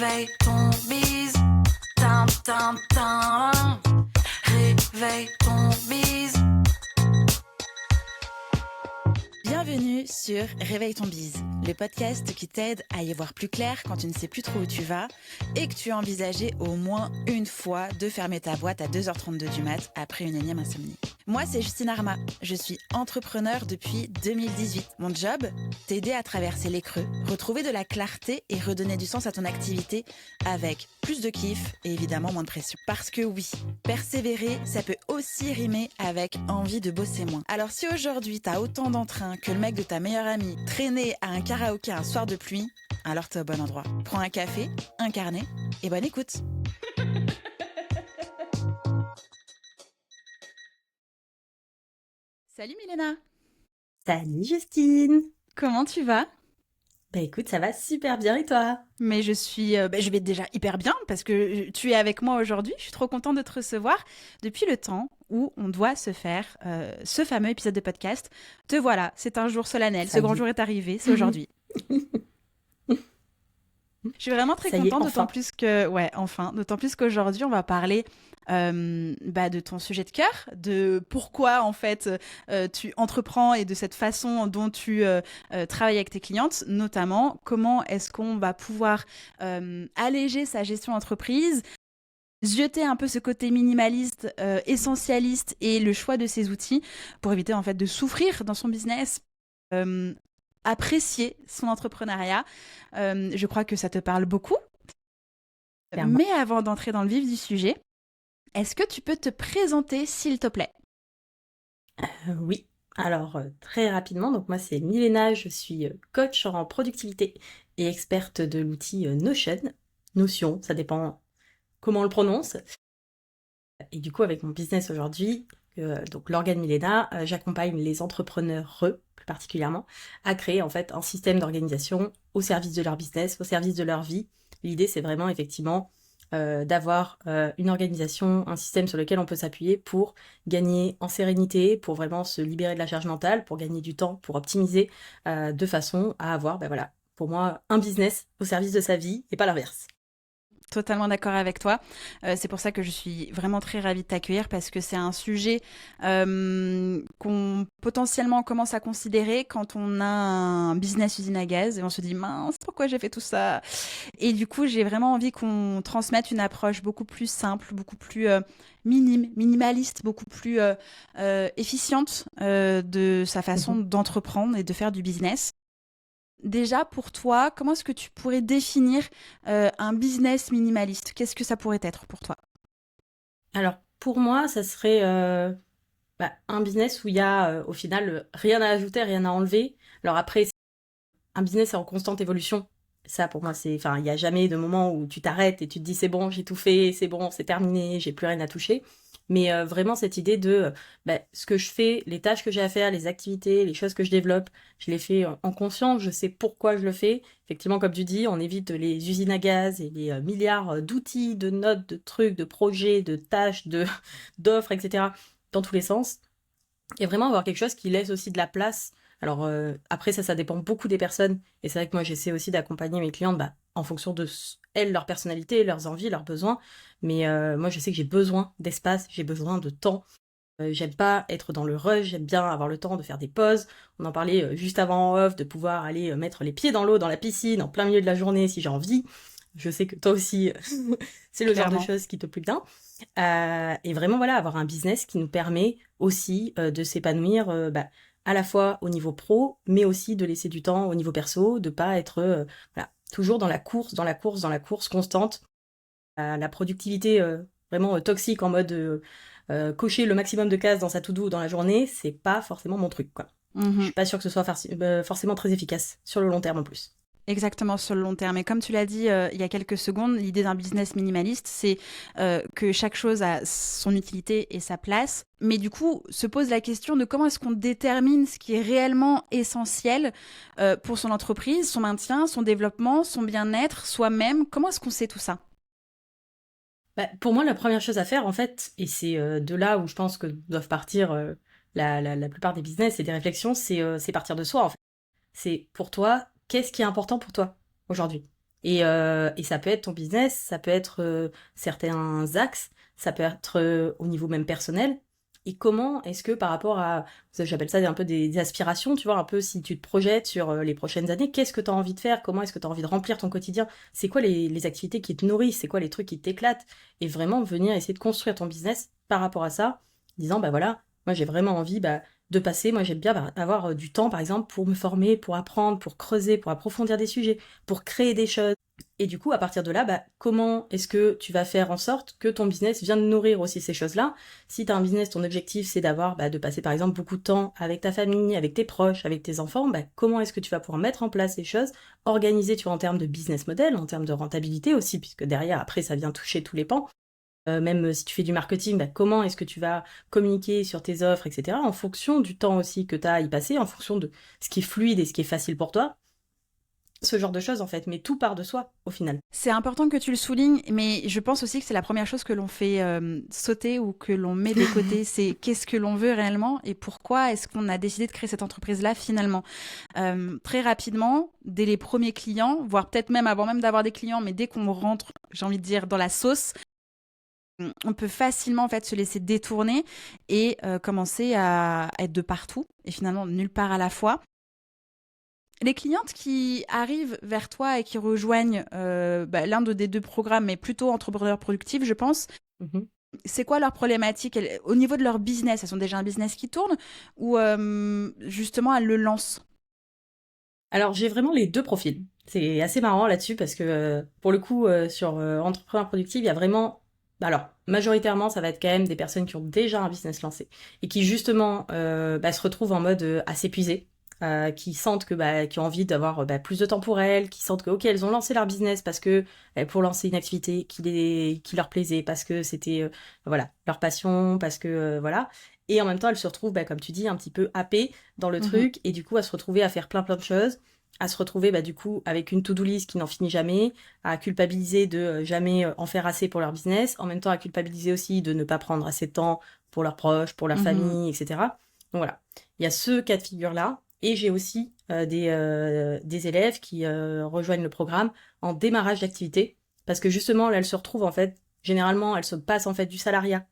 Réveille ton bise. Tin, tin, tin. Réveille ton bise. Bienvenue sur Réveille ton bise, le podcast qui t'aide à y voir plus clair quand tu ne sais plus trop où tu vas et que tu as envisagé au moins une fois de fermer ta boîte à 2h32 du mat après une énième insomnie. Moi, c'est Justine Arma, je suis entrepreneur depuis 2018. Mon job, t'aider à traverser les creux, retrouver de la clarté et redonner du sens à ton activité avec plus de kiff et évidemment moins de pression. Parce que oui, persévérer, ça peut aussi rimer avec envie de bosser moins. Alors si aujourd'hui t'as autant d'entrain que le mec de ta meilleure amie traîner à un karaoké un soir de pluie, alors t'es au bon endroit. Prends un café, un carnet et bonne écoute. Salut Milena. Salut Justine. Comment tu vas? Bah écoute, ça va super bien et toi? Mais je vais déjà hyper bien parce que tu es avec moi aujourd'hui. Je suis trop contente de te recevoir depuis le temps où on doit se faire ce fameux épisode de podcast. Te voilà, c'est un jour solennel. Ça Ce grand y est. jour est arrivé, c'est aujourd'hui. Je suis vraiment très Ça y est, contente, enfin. d'autant plus qu'aujourd'hui, on va parler de ton sujet de cœur, de pourquoi, en fait, tu entreprends et de cette façon dont tu travailles avec tes clientes, notamment comment est-ce qu'on va pouvoir alléger sa gestion d'entreprise, zioter un peu ce côté minimaliste, essentialiste et le choix de ses outils pour éviter, en fait, de souffrir dans son business. Euh, Apprécier son entrepreneuriat. Je crois que ça te parle beaucoup. Clairement. Mais avant d'entrer dans le vif du sujet, est-ce que tu peux te présenter, s'il te plaît? Oui. Alors, très rapidement, donc moi c'est Milena, je suis coach en productivité et experte de l'outil Notion. Notion, ça dépend comment on le prononce. Et du coup, avec mon business aujourd'hui, donc l'organe Milena, j'accompagne les entrepreneurs, plus particulièrement, à créer en fait un système d'organisation au service de leur business, au service de leur vie. L'idée, c'est vraiment effectivement d'avoir une organisation, un système sur lequel on peut s'appuyer pour gagner en sérénité, pour vraiment se libérer de la charge mentale, pour gagner du temps, pour optimiser, de façon à avoir, pour moi, un business au service de sa vie et pas l'inverse. Totalement d'accord avec toi. C'est pour ça que je suis vraiment très ravie de t'accueillir parce que c'est un sujet qu'on potentiellement commence à considérer quand on a un business usine à gaz et on se dit mince, pourquoi j'ai fait tout ça? Et du coup, j'ai vraiment envie qu'on transmette une approche beaucoup plus simple, beaucoup plus minimaliste, beaucoup plus efficiente de sa façon d'entreprendre et de faire du business. Déjà, pour toi, comment est-ce que tu pourrais définir un business minimaliste? Qu'est-ce que ça pourrait être pour toi? Alors, pour moi, ça serait un business où il y a au final rien à ajouter, rien à enlever. Alors après, un business est en constante évolution. Ça, pour moi, il n'y a jamais de moment où tu t'arrêtes et tu te dis c'est bon, j'ai tout fait, c'est bon, c'est terminé, j'ai plus rien à toucher. Mais vraiment cette idée de ce que je fais, les tâches que j'ai à faire, les activités, les choses que je développe, je les fais en conscience, je sais pourquoi je le fais. Effectivement, comme tu dis, on évite les usines à gaz et les milliards d'outils, de notes, de trucs, de projets, de tâches, d'offres, etc. dans tous les sens. Et vraiment avoir quelque chose qui laisse aussi de la place. Alors après ça dépend beaucoup des personnes. Et c'est vrai que moi j'essaie aussi d'accompagner mes clientes en fonction de elles, leur personnalité, leurs envies, leurs besoins. Mais moi je sais que j'ai besoin d'espace, j'ai besoin de temps. J'aime pas être dans le rush, j'aime bien avoir le temps de faire des pauses. On en parlait juste avant en off, de pouvoir aller mettre les pieds dans l'eau, dans la piscine, en plein milieu de la journée si j'ai envie. Je sais que toi aussi, c'est le genre de Clairement. choses qui te plaît bien. Et vraiment, voilà, avoir un business qui nous permet aussi de s'épanouir à la fois au niveau pro, mais aussi de laisser du temps au niveau perso, de pas être toujours dans la course, dans la course, dans la course constante. La productivité vraiment toxique en mode cocher le maximum de cases dans sa to-do dans la journée, c'est pas forcément mon truc, quoi. Je Mhm. suis pas sûre que ce soit forcément très efficace sur le long terme en plus. Exactement, sur le long terme. Et comme tu l'as dit il y a quelques secondes, l'idée d'un business minimaliste, c'est que chaque chose a son utilité et sa place. Mais du coup, se pose la question de comment est-ce qu'on détermine ce qui est réellement essentiel pour son entreprise, son maintien, son développement, son bien-être, soi-même. Comment est-ce qu'on sait tout ça? Pour moi, la première chose à faire, en fait, et c'est de là où je pense que doivent partir la plupart des business et des réflexions, c'est partir de soi, en fait. C'est pour toi, qu'est-ce qui est important pour toi aujourd'hui? Et ça peut être ton business, ça peut être certains axes, ça peut être au niveau même personnel. Et comment est-ce que par rapport à, j'appelle ça un peu des aspirations, tu vois, un peu si tu te projettes sur les prochaines années, qu'est-ce que tu as envie de faire, comment est-ce que tu as envie de remplir ton quotidien, c'est quoi les activités qui te nourrissent, c'est quoi les trucs qui t'éclatent, et vraiment venir essayer de construire ton business par rapport à ça, disant, bah voilà, moi j'ai vraiment envie de passer, moi j'aime bien avoir du temps par exemple pour me former, pour apprendre, pour creuser, pour approfondir des sujets, pour créer des choses. Et du coup, à partir de là, comment est-ce que tu vas faire en sorte que ton business vienne nourrir aussi ces choses-là? Si tu as un business, ton objectif, c'est de passer par exemple beaucoup de temps avec ta famille, avec tes proches, avec tes enfants, comment est-ce que tu vas pouvoir mettre en place ces choses, organiser, tu vois, en termes de business model, en termes de rentabilité aussi, puisque derrière, après, ça vient toucher tous les pans. Même si tu fais du marketing, comment est-ce que tu vas communiquer sur tes offres, etc., en fonction du temps aussi que tu as à y passer, en fonction de ce qui est fluide et ce qui est facile pour toi. Ce genre de choses en fait, mais tout part de soi au final. C'est important que tu le soulignes, mais je pense aussi que c'est la première chose que l'on fait sauter ou que l'on met de côté, c'est qu'est-ce que l'on veut réellement et pourquoi est-ce qu'on a décidé de créer cette entreprise-là finalement. Très rapidement, dès les premiers clients, voire peut-être même avant même d'avoir des clients, mais dès qu'on rentre, j'ai envie de dire, dans la sauce, on peut facilement en fait se laisser détourner et commencer à être de partout et finalement nulle part à la fois. Les clientes qui arrivent vers toi et qui rejoignent l'un des deux programmes, mais plutôt entrepreneur productif, je pense, c'est quoi leur problématique au niveau de leur business? Elles ont déjà un business qui tourne ou justement elles le lancent? Alors j'ai vraiment les deux profils. C'est assez marrant là-dessus parce que pour le coup, sur entrepreneur productif, il y a vraiment... Alors, majoritairement, ça va être quand même des personnes qui ont déjà un business lancé et qui justement se retrouvent en mode à s'épuiser. Qui sentent qui ont envie d'avoir plus de temps pour elles, qui sentent que ok, elles ont lancé leur business parce que pour lancer une activité qui leur plaisait, parce que c'était leur passion, parce que voilà. Et en même temps, elles se retrouvent, comme tu dis, un petit peu happées dans le truc, et du coup, à se retrouver à faire plein de choses, à se retrouver du coup avec une to-do list qui n'en finit jamais, à culpabiliser de jamais en faire assez pour leur business, en même temps à culpabiliser aussi de ne pas prendre assez de temps pour leurs proches, pour leur famille, etc. Donc voilà, il y a ce cas de figure-là. Et j'ai aussi des élèves qui rejoignent le programme en démarrage d'activité, parce que justement, là, elles se retrouvent, en fait, généralement, elles se passent, en fait, du salariat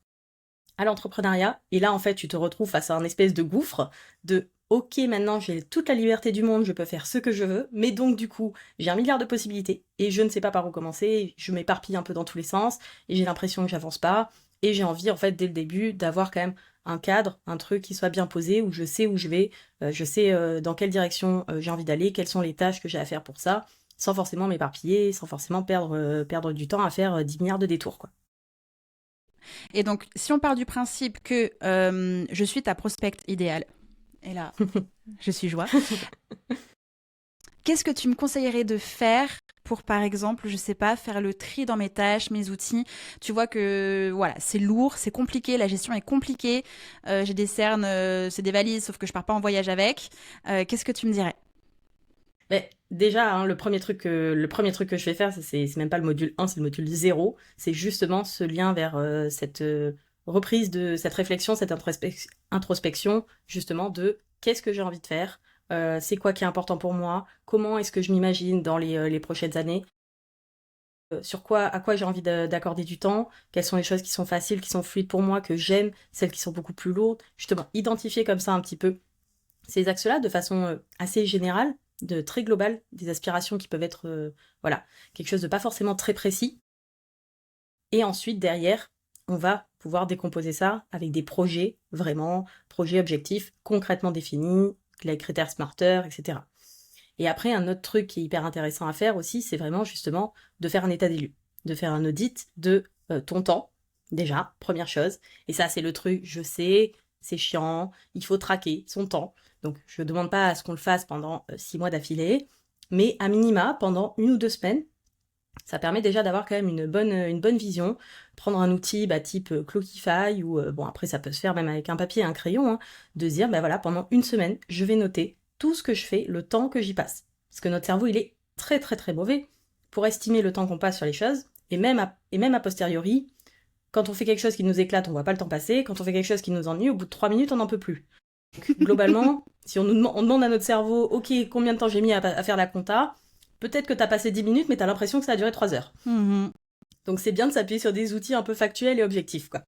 à l'entrepreneuriat, et là, en fait, tu te retrouves face à un espèce de gouffre de « Ok, maintenant, j'ai toute la liberté du monde, je peux faire ce que je veux, mais donc, du coup, j'ai 1 milliard de possibilités, et je ne sais pas par où commencer, je m'éparpille un peu dans tous les sens, et j'ai l'impression que j'avance pas, et j'ai envie, en fait, dès le début, d'avoir quand même un cadre, un truc qui soit bien posé, où je sais où je vais, je sais dans quelle direction j'ai envie d'aller, quelles sont les tâches que j'ai à faire pour ça, sans forcément m'éparpiller, sans forcément perdre du temps à faire 10 milliards de détours, quoi. Et donc, si on part du principe que je suis ta prospecte idéale, et là, je suis joie, qu'est-ce que tu me conseillerais de faire pour, par exemple, je sais pas, faire le tri dans mes tâches, mes outils? Tu vois que, voilà, c'est lourd, c'est compliqué, la gestion est compliquée. J'ai des cernes, c'est des valises, sauf que je pars pas en voyage avec. Qu'est-ce que tu me dirais? Déjà, hein, le premier truc que je vais faire, c'est même pas le module 1, c'est le module 0. C'est justement ce lien vers cette reprise de cette réflexion, cette introspection, justement, de qu'est-ce que j'ai envie de faire, c'est quoi qui est important pour moi, comment est-ce que je m'imagine dans les prochaines années, à quoi j'ai envie d'accorder du temps, quelles sont les choses qui sont faciles, qui sont fluides pour moi, que j'aime, celles qui sont beaucoup plus lourdes. Justement, identifier comme ça un petit peu ces axes-là de façon assez générale, de très globale, des aspirations qui peuvent être quelque chose de pas forcément très précis. Et ensuite, derrière, on va pouvoir décomposer ça avec des projets, vraiment, projets objectifs concrètement définis, les critères Smarter, etc. Et après, un autre truc qui est hyper intéressant à faire aussi, c'est vraiment justement de faire un état des lieux, de faire un audit de ton temps, déjà, première chose. Et ça, c'est le truc, je sais, c'est chiant, il faut traquer son temps. Donc, je ne demande pas à ce qu'on le fasse pendant 6 mois d'affilée, mais à minima, pendant 1 ou 2 semaines, ça permet déjà d'avoir quand même une bonne vision. Prendre un outil type Clockify, ou après ça peut se faire même avec un papier et un crayon, hein, de se dire, pendant 1 semaine, je vais noter tout ce que je fais, le temps que j'y passe. Parce que notre cerveau, il est très très très mauvais pour estimer le temps qu'on passe sur les choses, et même a posteriori, quand on fait quelque chose qui nous éclate, on voit pas le temps passer, quand on fait quelque chose qui nous ennuie, au bout de 3 minutes, on n'en peut plus. Globalement, si on demande à notre cerveau, ok, combien de temps j'ai mis à faire la compta, peut-être que tu as passé 10 minutes, mais tu as l'impression que ça a duré 3 heures. Donc c'est bien de s'appuyer sur des outils un peu factuels et objectifs, quoi.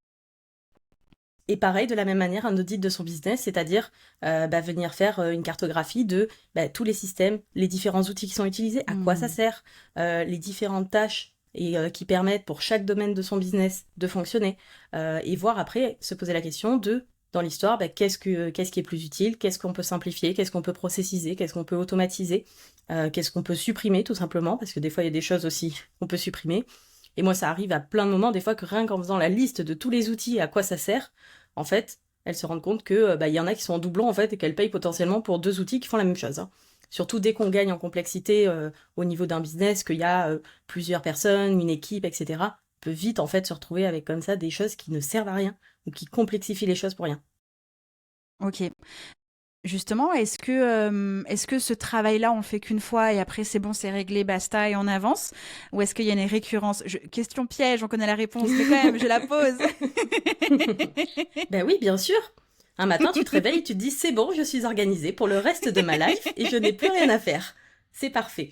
Et pareil, de la même manière, un audit de son business, c'est-à-dire venir faire une cartographie de tous les systèmes, les différents outils qui sont utilisés, à quoi ça sert, les différentes tâches et qui permettent pour chaque domaine de son business de fonctionner, et voir après, se poser la question de, dans l'histoire, qu'est-ce qui est plus utile, qu'est-ce qu'on peut simplifier, qu'est-ce qu'on peut processiser, qu'est-ce qu'on peut automatiser, qu'est-ce qu'on peut supprimer tout simplement, parce que des fois il y a des choses aussi qu'on peut supprimer. Et moi, ça arrive à plein de moments, des fois, que rien qu'en faisant la liste de tous les outils et à quoi ça sert, en fait, elles se rendent compte que y en a qui sont en doublon, en fait, et qu'elles payent potentiellement pour 2 outils qui font la même chose. Hein. Surtout dès qu'on gagne en complexité au niveau d'un business, qu'il y a plusieurs personnes, une équipe, etc., on peut vite, en fait, se retrouver avec comme ça des choses qui ne servent à rien ou qui complexifient les choses pour rien. Ok. Justement, est-ce que ce travail-là, on le fait qu'une fois et après c'est bon, c'est réglé, basta et on avance? Ou est-ce qu'il y a une récurrence? Question piège, on connaît la réponse, mais quand même, je la pose. Ben oui, bien sûr. Un matin, tu te réveilles et tu te dis, c'est bon, je suis organisée pour le reste de ma life et je n'ai plus rien à faire. C'est parfait.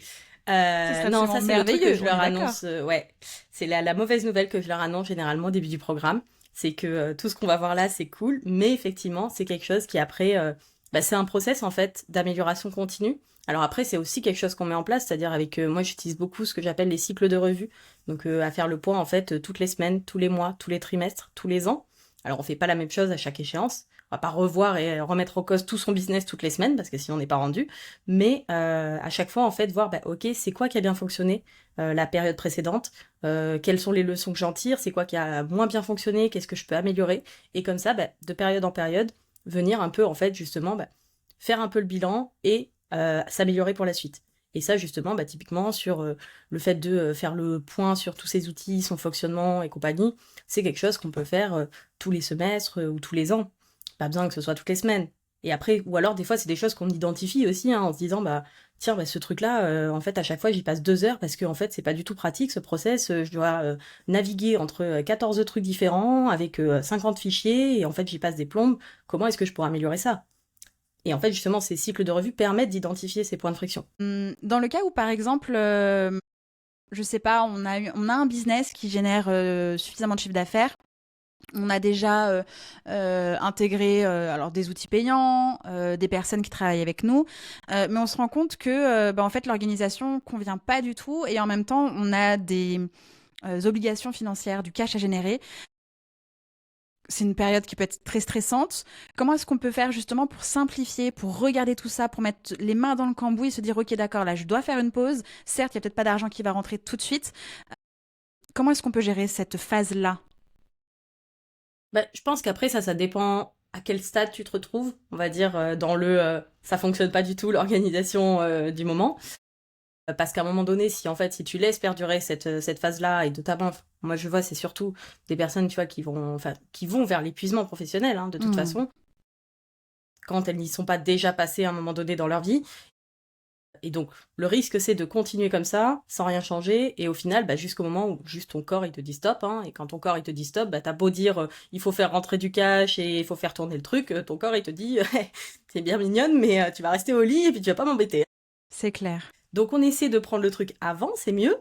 Non, ça c'est le truc que je leur annonce. Ouais, c'est la mauvaise nouvelle que je leur annonce généralement au début du programme. C'est que tout ce qu'on va voir là, c'est cool, mais effectivement, c'est quelque chose qui après... c'est un process en fait d'amélioration continue. Alors après, c'est aussi quelque chose qu'on met en place, c'est-à-dire avec moi, j'utilise beaucoup ce que j'appelle les cycles de revue, donc à faire le point en fait toutes les semaines, tous les mois, tous les trimestres, tous les ans. Alors on fait pas la même chose à chaque échéance. On va pas revoir et remettre en cause tout son business toutes les semaines parce que sinon on n'est pas rendu. Mais à chaque fois en fait voir, ok, c'est quoi qui a bien fonctionné la période précédente, quelles sont les leçons que j'en tire, c'est quoi qui a moins bien fonctionné, qu'est-ce que je peux améliorer, et comme ça, de période en période, venir un peu, en fait, justement, faire un peu le bilan et s'améliorer pour la suite. Et ça, justement, typiquement, sur le fait de faire le point sur tous ces outils, son fonctionnement et compagnie, c'est quelque chose qu'on peut faire tous les semestres ou tous les ans. Pas besoin que ce soit toutes les semaines. Et après, ou alors, des fois, c'est des choses qu'on identifie aussi, hein, en se disant, tiens, ce truc-là, en fait, à chaque fois, j'y passe 2 heures parce que, en fait, c'est pas du tout pratique, ce process. Je dois naviguer entre 14 trucs différents avec 50 fichiers et, en fait, j'y passe des plombes. Comment est-ce que je pourrais améliorer ça? Et en fait, justement, ces cycles de revue permettent d'identifier ces points de friction. Dans le cas où, par exemple, je sais pas, on a un business qui génère suffisamment de chiffre d'affaires. On a déjà intégré alors des outils payants, des personnes qui travaillent avec nous, mais on se rend compte que en fait l'organisation convient pas du tout et en même temps on a des obligations financières, du cash à générer. C'est une période qui peut être très stressante. Comment est-ce qu'on peut faire justement pour simplifier, pour regarder tout ça, pour mettre les mains dans le cambouis et se dire ok d'accord, là je dois faire une pause. Certes, il y a peut-être pas d'argent qui va rentrer tout de suite. Comment est-ce qu'on peut gérer cette phase-là? Je pense qu'après, ça dépend à quel stade tu te retrouves. On va dire dans ça fonctionne pas du tout, l'organisation du moment. Parce qu'à un moment donné, si tu laisses perdurer cette phase-là, et notamment, moi je vois, c'est surtout des personnes, tu vois, qui vont vers l'épuisement professionnel, hein, de toute façon, quand elles n'y sont pas déjà passées à un moment donné dans leur vie. Et donc, le risque, c'est de continuer comme ça, sans rien changer, et au final, jusqu'au moment où juste ton corps, il te dit stop, hein, et quand ton corps, il te dit stop, t'as beau dire, il faut faire rentrer du cash, et il faut faire tourner le truc, ton corps, il te dit, t'es bien mignonne, mais tu vas rester au lit, et puis tu vas pas m'embêter. C'est clair. Donc, on essaie de prendre le truc avant, c'est mieux.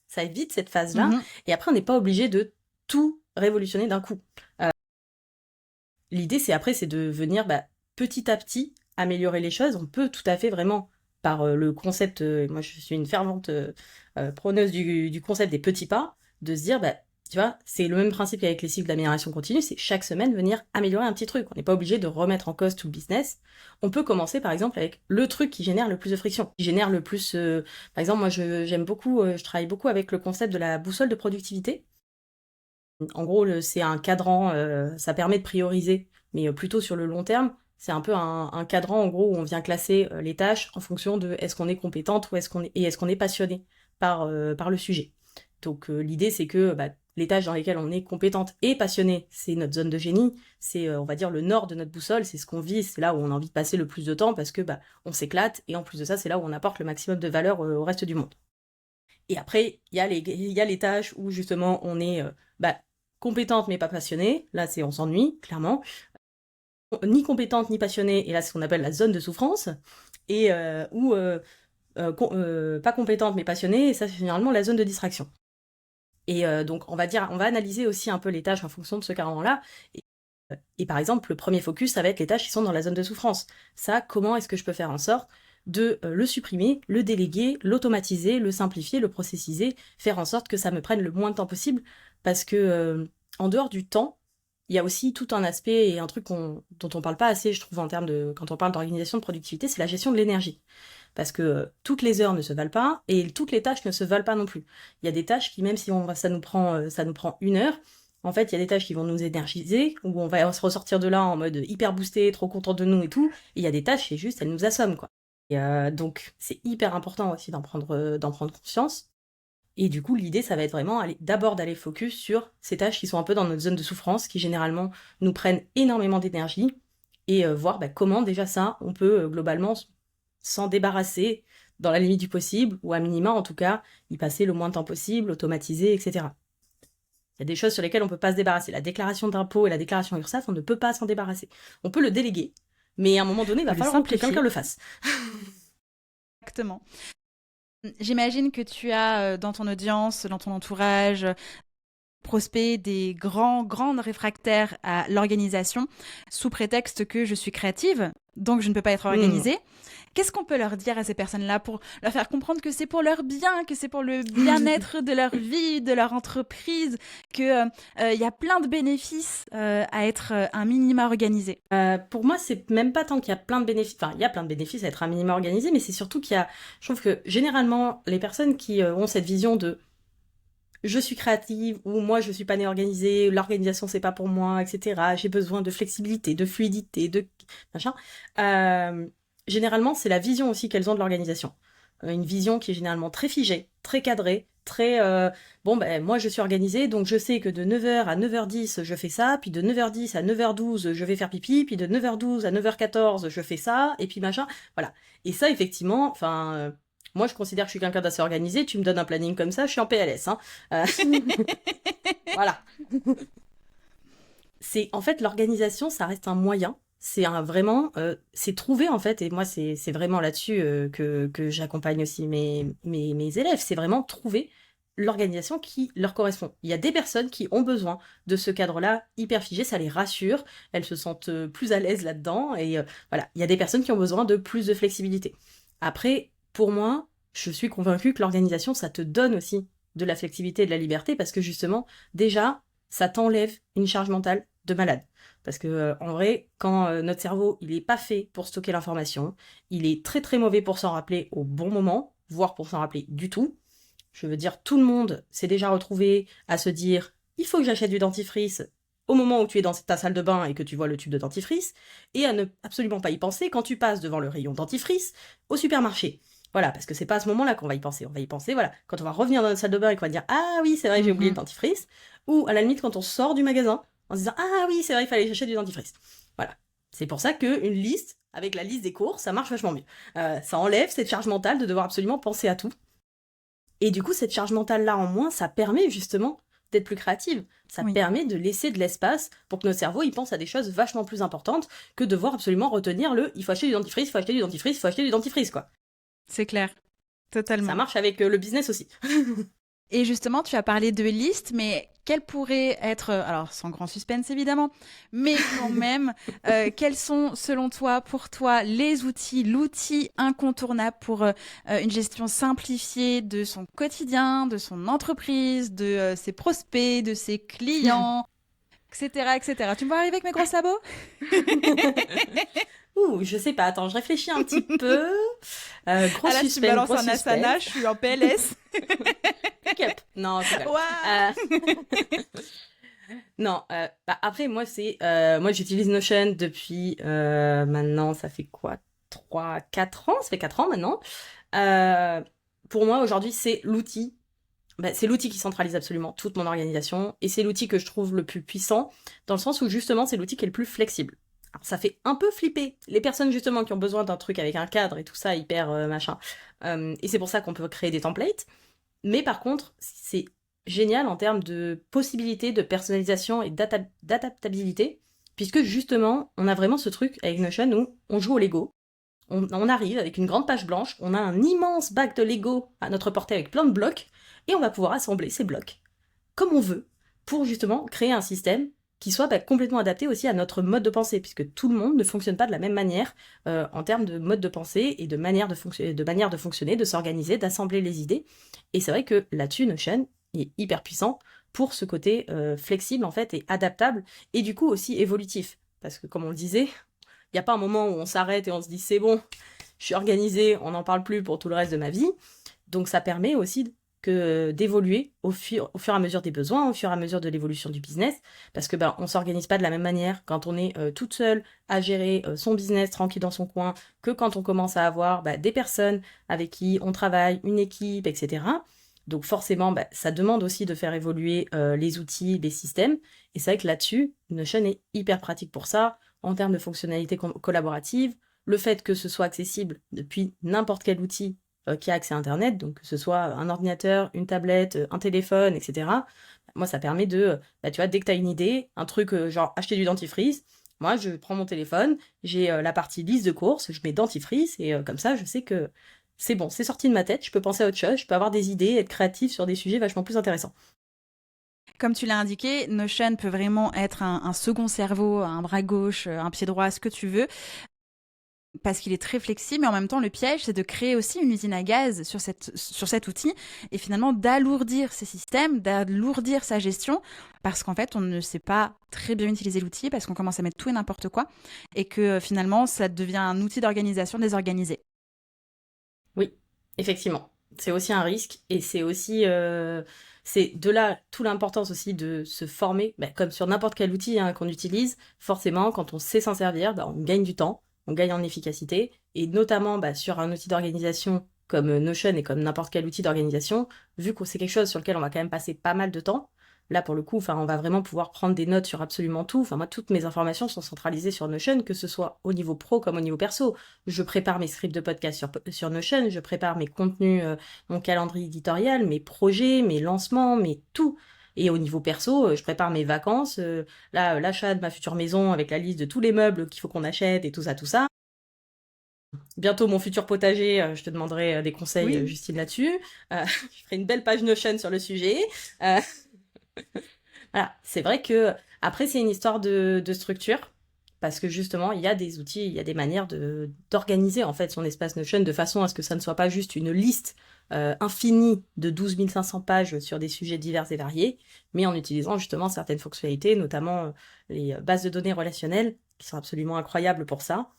Ça évite cette phase-là, et après, on n'est pas obligé de tout révolutionner d'un coup. L'idée, c'est de venir, petit à petit, améliorer les choses. On peut tout à fait vraiment, par le concept, moi je suis une fervente preneuse du concept des petits pas, de se dire, tu vois, c'est le même principe qu'avec les cycles d'amélioration continue, c'est chaque semaine venir améliorer un petit truc. On n'est pas obligé de remettre en cause tout le business. On peut commencer par exemple avec le truc qui génère le plus de friction, qui génère le plus... Par exemple, moi j'aime beaucoup, je travaille beaucoup avec le concept de la boussole de productivité. En gros, c'est un cadran, ça permet de prioriser, mais plutôt sur le long terme. C'est un peu un cadran, en gros, où on vient classer les tâches en fonction de est-ce qu'on est compétente ou est-ce qu'on est passionné par le sujet. Donc l'idée, c'est que les tâches dans lesquelles on est compétente et passionnée, c'est notre zone de génie, c'est, on va dire, le nord de notre boussole, c'est ce qu'on vise, c'est là où on a envie de passer le plus de temps parce que on s'éclate, et en plus de ça, c'est là où on apporte le maximum de valeur au reste du monde. Et après, il y a les tâches où, justement, on est compétente mais pas passionnée. Là, on s'ennuie, clairement. Ni compétente ni passionnée, et là, c'est ce qu'on appelle la zone de souffrance. Et où pas compétente mais passionnée, et ça c'est généralement la zone de distraction. Et donc on va analyser aussi un peu les tâches en fonction de ce cadran-là. Et par exemple, le premier focus, ça va être les tâches qui sont dans la zone de souffrance. Ça, comment est-ce que je peux faire en sorte de le supprimer, le déléguer, l'automatiser, le simplifier, le processiser, faire en sorte que ça me prenne le moins de temps possible, parce que en dehors du temps, il y a aussi tout un aspect et un truc dont on parle pas assez, je trouve, quand on parle d'organisation de productivité, c'est la gestion de l'énergie. Parce que toutes les heures ne se valent pas, et toutes les tâches ne se valent pas non plus. Il y a des tâches qui, même si ça nous prend 1 heure, en fait, il y a des tâches qui vont nous énergiser, où on va se ressortir de là en mode hyper boosté, trop content de nous et tout, et il y a des tâches, c'est juste, elles nous assomment, quoi. Et donc, c'est hyper important aussi d'en prendre conscience. Et du coup, l'idée, ça va être vraiment d'aller focus sur ces tâches qui sont un peu dans notre zone de souffrance, qui généralement nous prennent énormément d'énergie, et voir comment déjà ça, on peut globalement s'en débarrasser dans la limite du possible, ou à minima en tout cas, y passer le moins de temps possible, automatiser, etc. Il y a des choses sur lesquelles on ne peut pas se débarrasser. La déclaration d'impôt et la déclaration URSSAF, on ne peut pas s'en débarrasser. On peut le déléguer, mais à un moment donné, il va falloir que quelqu'un le fasse. Exactement. J'imagine que tu as dans ton audience, dans ton entourage, prospects des grandes réfractaires à l'organisation sous prétexte que je suis créative, donc je ne peux pas être organisée. Qu'est-ce qu'on peut leur dire à ces personnes-là pour leur faire comprendre que c'est pour leur bien, que c'est pour le bien-être de leur vie, de leur entreprise, que y a plein de bénéfices à être un minima organisé? Pour moi, c'est même pas tant qu'il y a plein de bénéfices. Enfin, il y a plein de bénéfices à être un minima organisé, mais c'est surtout je trouve que généralement, les personnes qui ont cette vision de je suis créative, ou moi je suis pas née organisée, l'organisation c'est pas pour moi, etc. J'ai besoin de flexibilité, de fluidité, de machin. Généralement, c'est la vision aussi qu'elles ont de l'organisation. Une vision qui est généralement très figée, très cadrée, très moi je suis organisée, donc je sais que de 9h à 9h10 je fais ça, puis de 9h10 à 9h12 je vais faire pipi, puis de 9h12 à 9h14 je fais ça, et puis machin, voilà. Et ça, effectivement, moi, je considère que je suis quelqu'un d'assez organisé. Tu me donnes un planning comme ça, je suis en PLS. Hein. Voilà. En fait, l'organisation, ça reste un moyen. C'est c'est trouver, en fait, et moi, c'est vraiment là-dessus que j'accompagne aussi mes élèves. C'est vraiment trouver l'organisation qui leur correspond. Il y a des personnes qui ont besoin de ce cadre-là hyper figé, ça les rassure, elles se sentent plus à l'aise là-dedans, et voilà. Il y a des personnes qui ont besoin de plus de flexibilité. Après, pour moi, je suis convaincue que l'organisation, ça te donne aussi de la flexibilité et de la liberté, parce que justement, déjà, ça t'enlève une charge mentale de malade. Parce que en vrai, quand notre cerveau, il est pas fait pour stocker l'information, il est très très mauvais pour s'en rappeler au bon moment, voire pour s'en rappeler du tout. Je veux dire, tout le monde s'est déjà retrouvé à se dire « il faut que j'achète du dentifrice » au moment où tu es dans ta salle de bain et que tu vois le tube de dentifrice, et à ne absolument pas y penser quand tu passes devant le rayon dentifrice au supermarché. Voilà, parce que c'est pas à ce moment-là qu'on va y penser. On va y penser, voilà, quand on va revenir dans notre salle de bain et qu'on va dire « ah oui, c'est vrai, j'ai oublié le dentifrice », ou à la limite quand on sort du magasin en se disant « ah oui, c'est vrai, il fallait chercher du dentifrice ». Voilà. C'est pour ça qu'une liste, avec la liste des courses, ça marche vachement mieux. Ça enlève cette charge mentale de devoir absolument penser à tout. Et du coup, cette charge mentale-là en moins, ça permet justement d'être plus créative. Ça permet de laisser de l'espace pour que notre cerveau, il pense à des choses vachement plus importantes que devoir absolument retenir il faut acheter du dentifrice, il faut acheter du dentifrice, il faut acheter du dentifrice, quoi. C'est clair. Totalement. Ça marche avec le business aussi. Et justement, tu as parlé de listes, mais quels pourraient être, alors sans grand suspense évidemment, mais quand même, quels sont selon toi, pour toi, l'outil incontournable pour une gestion simplifiée de son quotidien, de son entreprise, de ses prospects, de ses clients, etc., etc. Tu me vois arriver avec mes gros sabots? Ouh, je sais pas, attends, je réfléchis un petit peu. Gros là, suspense, tu me balances gros un suspense. asana, je suis en PLS. Pick up. Non, c'est pas. Non, après, moi, moi, j'utilise Notion depuis maintenant, ça fait quoi 4 ans? Ça fait 4 ans maintenant. Pour moi, aujourd'hui, c'est l'outil. C'est l'outil qui centralise absolument toute mon organisation, et c'est l'outil que je trouve le plus puissant, dans le sens où, justement, c'est l'outil qui est le plus flexible. Alors, ça fait un peu flipper les personnes, justement, qui ont besoin d'un truc avec un cadre et tout ça, hyper machin. Et c'est pour ça qu'on peut créer des templates. Mais par contre, c'est génial en termes de possibilités de personnalisation et d'adaptabilité, puisque justement, on a vraiment ce truc avec Notion où on joue au Lego. on arrive avec une grande page blanche, on a un immense bac de Lego à notre portée avec plein de blocs, et on va pouvoir assembler ces blocs comme on veut, pour justement créer un système qui soit complètement adapté aussi à notre mode de pensée, puisque tout le monde ne fonctionne pas de la même manière en termes de mode de pensée et de manière de fonctionner, de s'organiser, d'assembler les idées. Et c'est vrai que là-dessus, Notion est hyper puissant pour ce côté flexible en fait et adaptable, et du coup aussi évolutif. Parce que comme on le disait, il n'y a pas un moment où on s'arrête et on se dit c'est bon, je suis organisé, on n'en parle plus pour tout le reste de ma vie. Donc ça permet aussi d'évoluer au fur et à mesure des besoins, au fur et à mesure de l'évolution du business, parce que on s'organise pas de la même manière quand on est toute seule à gérer son business tranquille dans son coin, que quand on commence à avoir des personnes avec qui on travaille, une équipe, etc. Donc forcément, ça demande aussi de faire évoluer les outils, les systèmes, et c'est vrai que là-dessus, Notion est hyper pratique pour ça, en termes de fonctionnalités collaboratives, le fait que ce soit accessible depuis n'importe quel outil qui a accès à Internet, donc que ce soit un ordinateur, une tablette, un téléphone, etc. Moi, ça permet de, tu vois, dès que tu as une idée, un truc genre acheter du dentifrice, moi, je prends mon téléphone, j'ai la partie liste de courses, je mets dentifrice, et comme ça, je sais que c'est bon, c'est sorti de ma tête, je peux penser à autre chose, je peux avoir des idées, être créatif sur des sujets vachement plus intéressants. Comme tu l'as indiqué, Notion peut vraiment être un second cerveau, un bras gauche, un pied droit, ce que tu veux, parce qu'il est très flexible, mais en même temps, le piège, c'est de créer aussi une usine à gaz sur cet outil et finalement d'alourdir ses systèmes, d'alourdir sa gestion, parce qu'en fait, on ne sait pas très bien utiliser l'outil, parce qu'on commence à mettre tout et n'importe quoi, et que finalement, ça devient un outil d'organisation désorganisé. Oui, effectivement. C'est aussi un risque, et c'est aussi... c'est de là toute l'importance aussi de se former, comme sur n'importe quel outil qu'on utilise. Forcément, quand on sait s'en servir, on gagne du temps, on gagne en efficacité, et notamment sur un outil d'organisation comme Notion et comme n'importe quel outil d'organisation, vu que c'est quelque chose sur lequel on va quand même passer pas mal de temps, là pour le coup, on va vraiment pouvoir prendre des notes sur absolument tout. Moi, toutes mes informations sont centralisées sur Notion, que ce soit au niveau pro comme au niveau perso. Je prépare mes scripts de podcast sur Notion, je prépare mes contenus, mon calendrier éditorial, mes projets, mes lancements, mes tout. Et au niveau perso, je prépare mes vacances, l'achat de ma future maison avec la liste de tous les meubles qu'il faut qu'on achète et tout ça, tout ça. Bientôt mon futur potager, je te demanderai des conseils, Oui. Justine, là-dessus. Je ferai une belle page Notion sur le sujet. Voilà, c'est vrai que après c'est une histoire de structure, parce que justement il y a des outils, il y a des manières d'organiser en fait son espace Notion de façon à ce que ça ne soit pas juste une liste infinie de 12 500 pages sur des sujets divers et variés, mais en utilisant justement certaines fonctionnalités, notamment les bases de données relationnelles, qui sont absolument incroyables pour ça.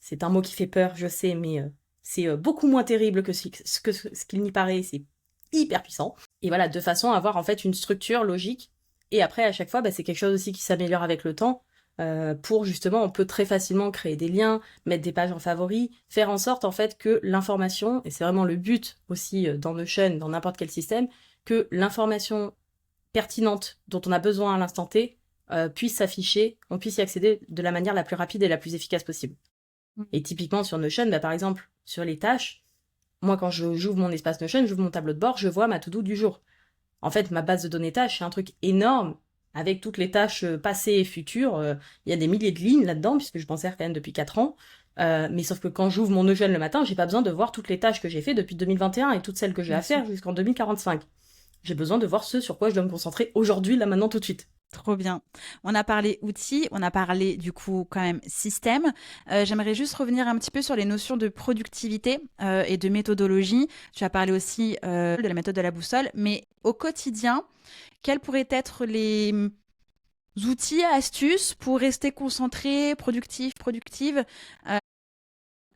C'est un mot qui fait peur, je sais, mais c'est beaucoup moins terrible que ce qu'il n'y paraît, c'est hyper puissant. Et voilà, de façon à avoir en fait une structure logique. Et après, à chaque fois, c'est quelque chose aussi qui s'améliore avec le temps. Pour justement, on peut très facilement créer des liens, mettre des pages en favoris, faire en sorte en fait que l'information, et c'est vraiment le but aussi dans Notion, dans n'importe quel système, que l'information pertinente dont on a besoin à l'instant T puisse s'afficher, on puisse y accéder de la manière la plus rapide et la plus efficace possible. Et typiquement sur Notion, par exemple, sur les tâches, moi quand j'ouvre mon espace Notion, j'ouvre mon tableau de bord, je vois ma to-do du jour. En fait, ma base de données tâches, c'est un truc énorme, avec toutes les tâches passées et futures. Il y a des milliers de lignes là-dedans, puisque je m'en sers quand même depuis 4 ans. Mais sauf que quand j'ouvre mon Notion le matin, j'ai pas besoin de voir toutes les tâches que j'ai fait depuis 2021 et toutes celles que j'ai à faire jusqu'en 2045. J'ai besoin de voir ce sur quoi je dois me concentrer aujourd'hui, là, maintenant, tout de suite. Trop bien. On a parlé outils, on a parlé du coup quand même système. J'aimerais juste revenir un petit peu sur les notions de productivité et de méthodologie. Tu as parlé aussi de la méthode de la boussole, mais au quotidien, quels pourraient être les outils, astuces pour rester concentré, productive,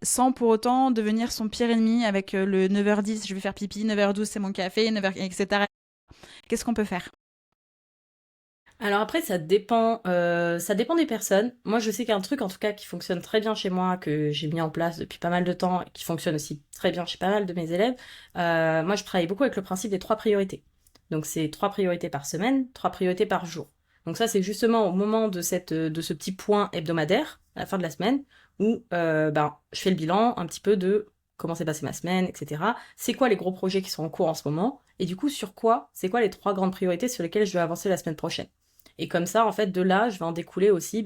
sans pour autant devenir son pire ennemi avec le 9h10, je vais faire pipi, 9h12, c'est mon café, 9h, etc. Qu'est-ce qu'on peut faire ? Alors après, ça dépend des personnes. Moi, je sais qu'un truc, en tout cas, qui fonctionne très bien chez moi, que j'ai mis en place depuis pas mal de temps, et qui fonctionne aussi très bien chez pas mal de mes élèves, moi, je travaille beaucoup avec le principe des 3 priorités. Donc, c'est 3 priorités par semaine, 3 priorités par jour. Donc ça, c'est justement au moment de ce petit point hebdomadaire, à la fin de la semaine, où je fais le bilan un petit peu de comment s'est passée ma semaine, etc. C'est quoi les gros projets qui sont en cours en ce moment, et du coup, c'est quoi les 3 grandes priorités sur lesquelles je dois avancer la semaine prochaine. Et comme ça, en fait, de là, je vais en découler aussi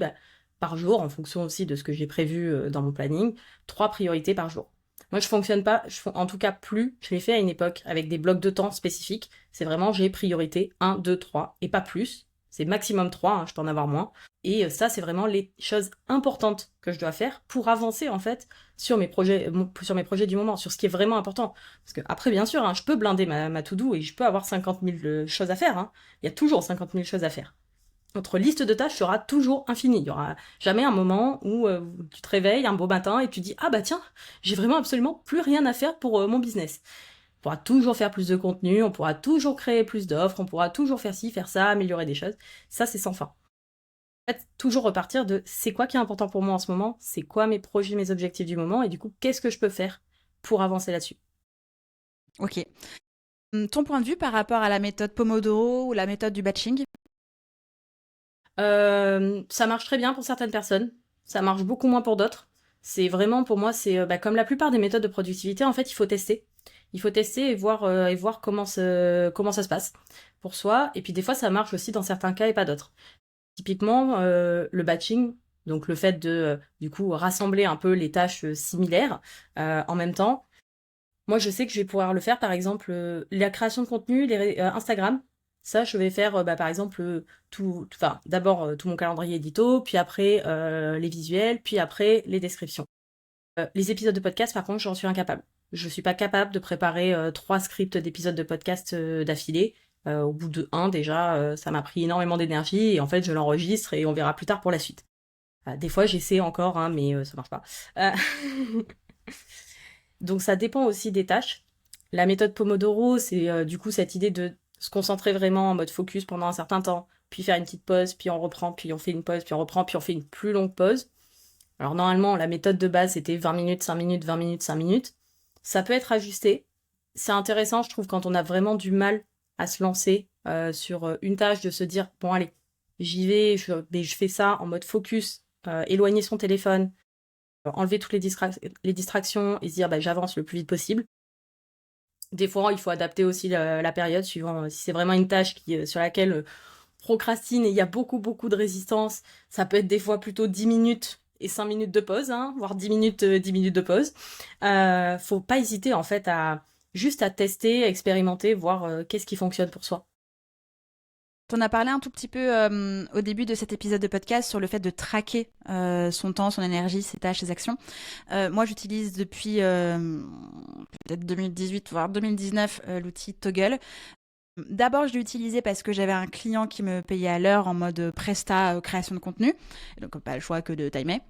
par jour, en fonction aussi de ce que j'ai prévu dans mon planning, 3 priorités par jour. Moi, je fonctionne pas, en tout cas plus, je l'ai fait à une époque avec des blocs de temps spécifiques. C'est vraiment, j'ai priorité 1, 2, 3 et pas plus. C'est maximum 3, hein, je peux en avoir moins. Et ça, c'est vraiment les choses importantes que je dois faire pour avancer, en fait, sur mes projets du moment, sur ce qui est vraiment important. Parce que après, bien sûr, hein, je peux blinder ma to-do et je peux avoir 50 000 choses à faire. Hein. Il y a toujours 50 000 choses à faire. Notre liste de tâches sera toujours infinie. Il n'y aura jamais un moment où tu te réveilles un beau matin et tu dis « Ah bah tiens, j'ai vraiment absolument plus rien à faire pour mon business ». On pourra toujours faire plus de contenu, on pourra toujours créer plus d'offres, on pourra toujours faire ci, faire ça, améliorer des choses. Ça, c'est sans fin. En fait, toujours repartir de c'est quoi qui est important pour moi en ce moment, c'est quoi mes projets, mes objectifs du moment, et du coup, qu'est-ce que je peux faire pour avancer là-dessus. Ok. Ton point de vue par rapport à la méthode Pomodoro ou la méthode du batching? Ça marche très bien pour certaines personnes, ça marche beaucoup moins pour d'autres. C'est vraiment, pour moi, c'est comme la plupart des méthodes de productivité, en fait, il faut tester. Il faut tester et voir comment ça se passe pour soi. Et puis des fois, ça marche aussi dans certains cas et pas d'autres. Typiquement, le batching, donc le fait de, du coup, rassembler un peu les tâches similaires en même temps. Moi, je sais que je vais pouvoir le faire, par exemple, la création de contenu, Instagram. Ça, je vais faire, par exemple, d'abord tout mon calendrier édito, puis après les visuels, puis après les descriptions. Les épisodes de podcast, par contre, j'en suis incapable. Je suis pas capable de préparer 3 scripts d'épisodes de podcast d'affilée. Au bout de 1, déjà, ça m'a pris énormément d'énergie, et en fait, je l'enregistre, et on verra plus tard pour la suite. Des fois, j'essaie encore, hein, mais ça marche pas. Euh, Donc ça dépend aussi des tâches. La méthode Pomodoro, c'est du coup cette idée de se concentrer vraiment en mode focus pendant un certain temps, puis faire une petite pause, puis on reprend, puis on fait une pause, puis on reprend, puis on fait une plus longue pause. Alors normalement, la méthode de base, c'était 20 minutes, 5 minutes, 20 minutes, 5 minutes. Ça peut être ajusté. C'est intéressant, je trouve, quand on a vraiment du mal à se lancer sur une tâche, de se dire, bon allez, j'y vais, mais je fais ça en mode focus, éloigner son téléphone, enlever toutes les distractions et se dire j'avance le plus vite possible. Des fois, il faut adapter aussi la période suivant si c'est vraiment une tâche sur laquelle procrastine et il y a beaucoup beaucoup de résistance. Ça peut être des fois plutôt 10 minutes et 5 minutes de pause, hein, voire 10 minutes, 10 minutes de pause. Faut pas hésiter en fait à juste à tester, à expérimenter, voir qu'est-ce qui fonctionne pour soi. On a parlé un tout petit peu au début de cet épisode de podcast sur le fait de traquer son temps, son énergie, ses tâches, ses actions. Moi, j'utilise depuis peut-être 2018, voire 2019, l'outil Toggle. D'abord, je l'ai utilisé parce que j'avais un client qui me payait à l'heure en mode presta création de contenu. Et donc, pas le choix que de timer,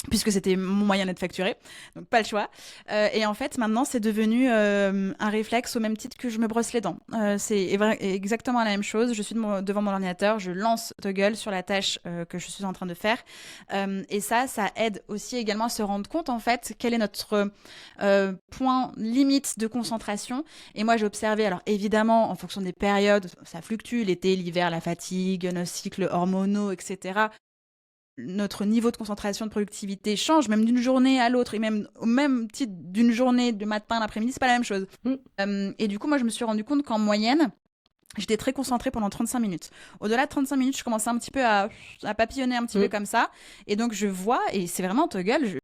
puisque c'était mon moyen d'être facturé, donc pas le choix. Et en fait, maintenant, c'est devenu un réflexe au même titre que je me brosse les dents. C'est exactement la même chose. Je suis devant mon ordinateur, je lance Toggle sur la tâche que je suis en train de faire. Et ça aide aussi également à se rendre compte, en fait, quel est notre point limite de concentration. Et moi, j'ai observé, alors évidemment, en fonction des périodes, ça fluctue, l'été, l'hiver, la fatigue, nos cycles hormonaux, etc., notre niveau de concentration, de productivité change, même d'une journée à l'autre, et même au même titre d'une journée, du matin à l'après-midi, c'est pas la même chose. Et du coup, moi, je me suis rendu compte qu'en moyenne, j'étais très concentrée pendant 35 minutes. Au-delà de 35 minutes, je commençais un petit peu à papillonner un petit peu comme ça. Et donc, je vois, et c'est vraiment Toggle,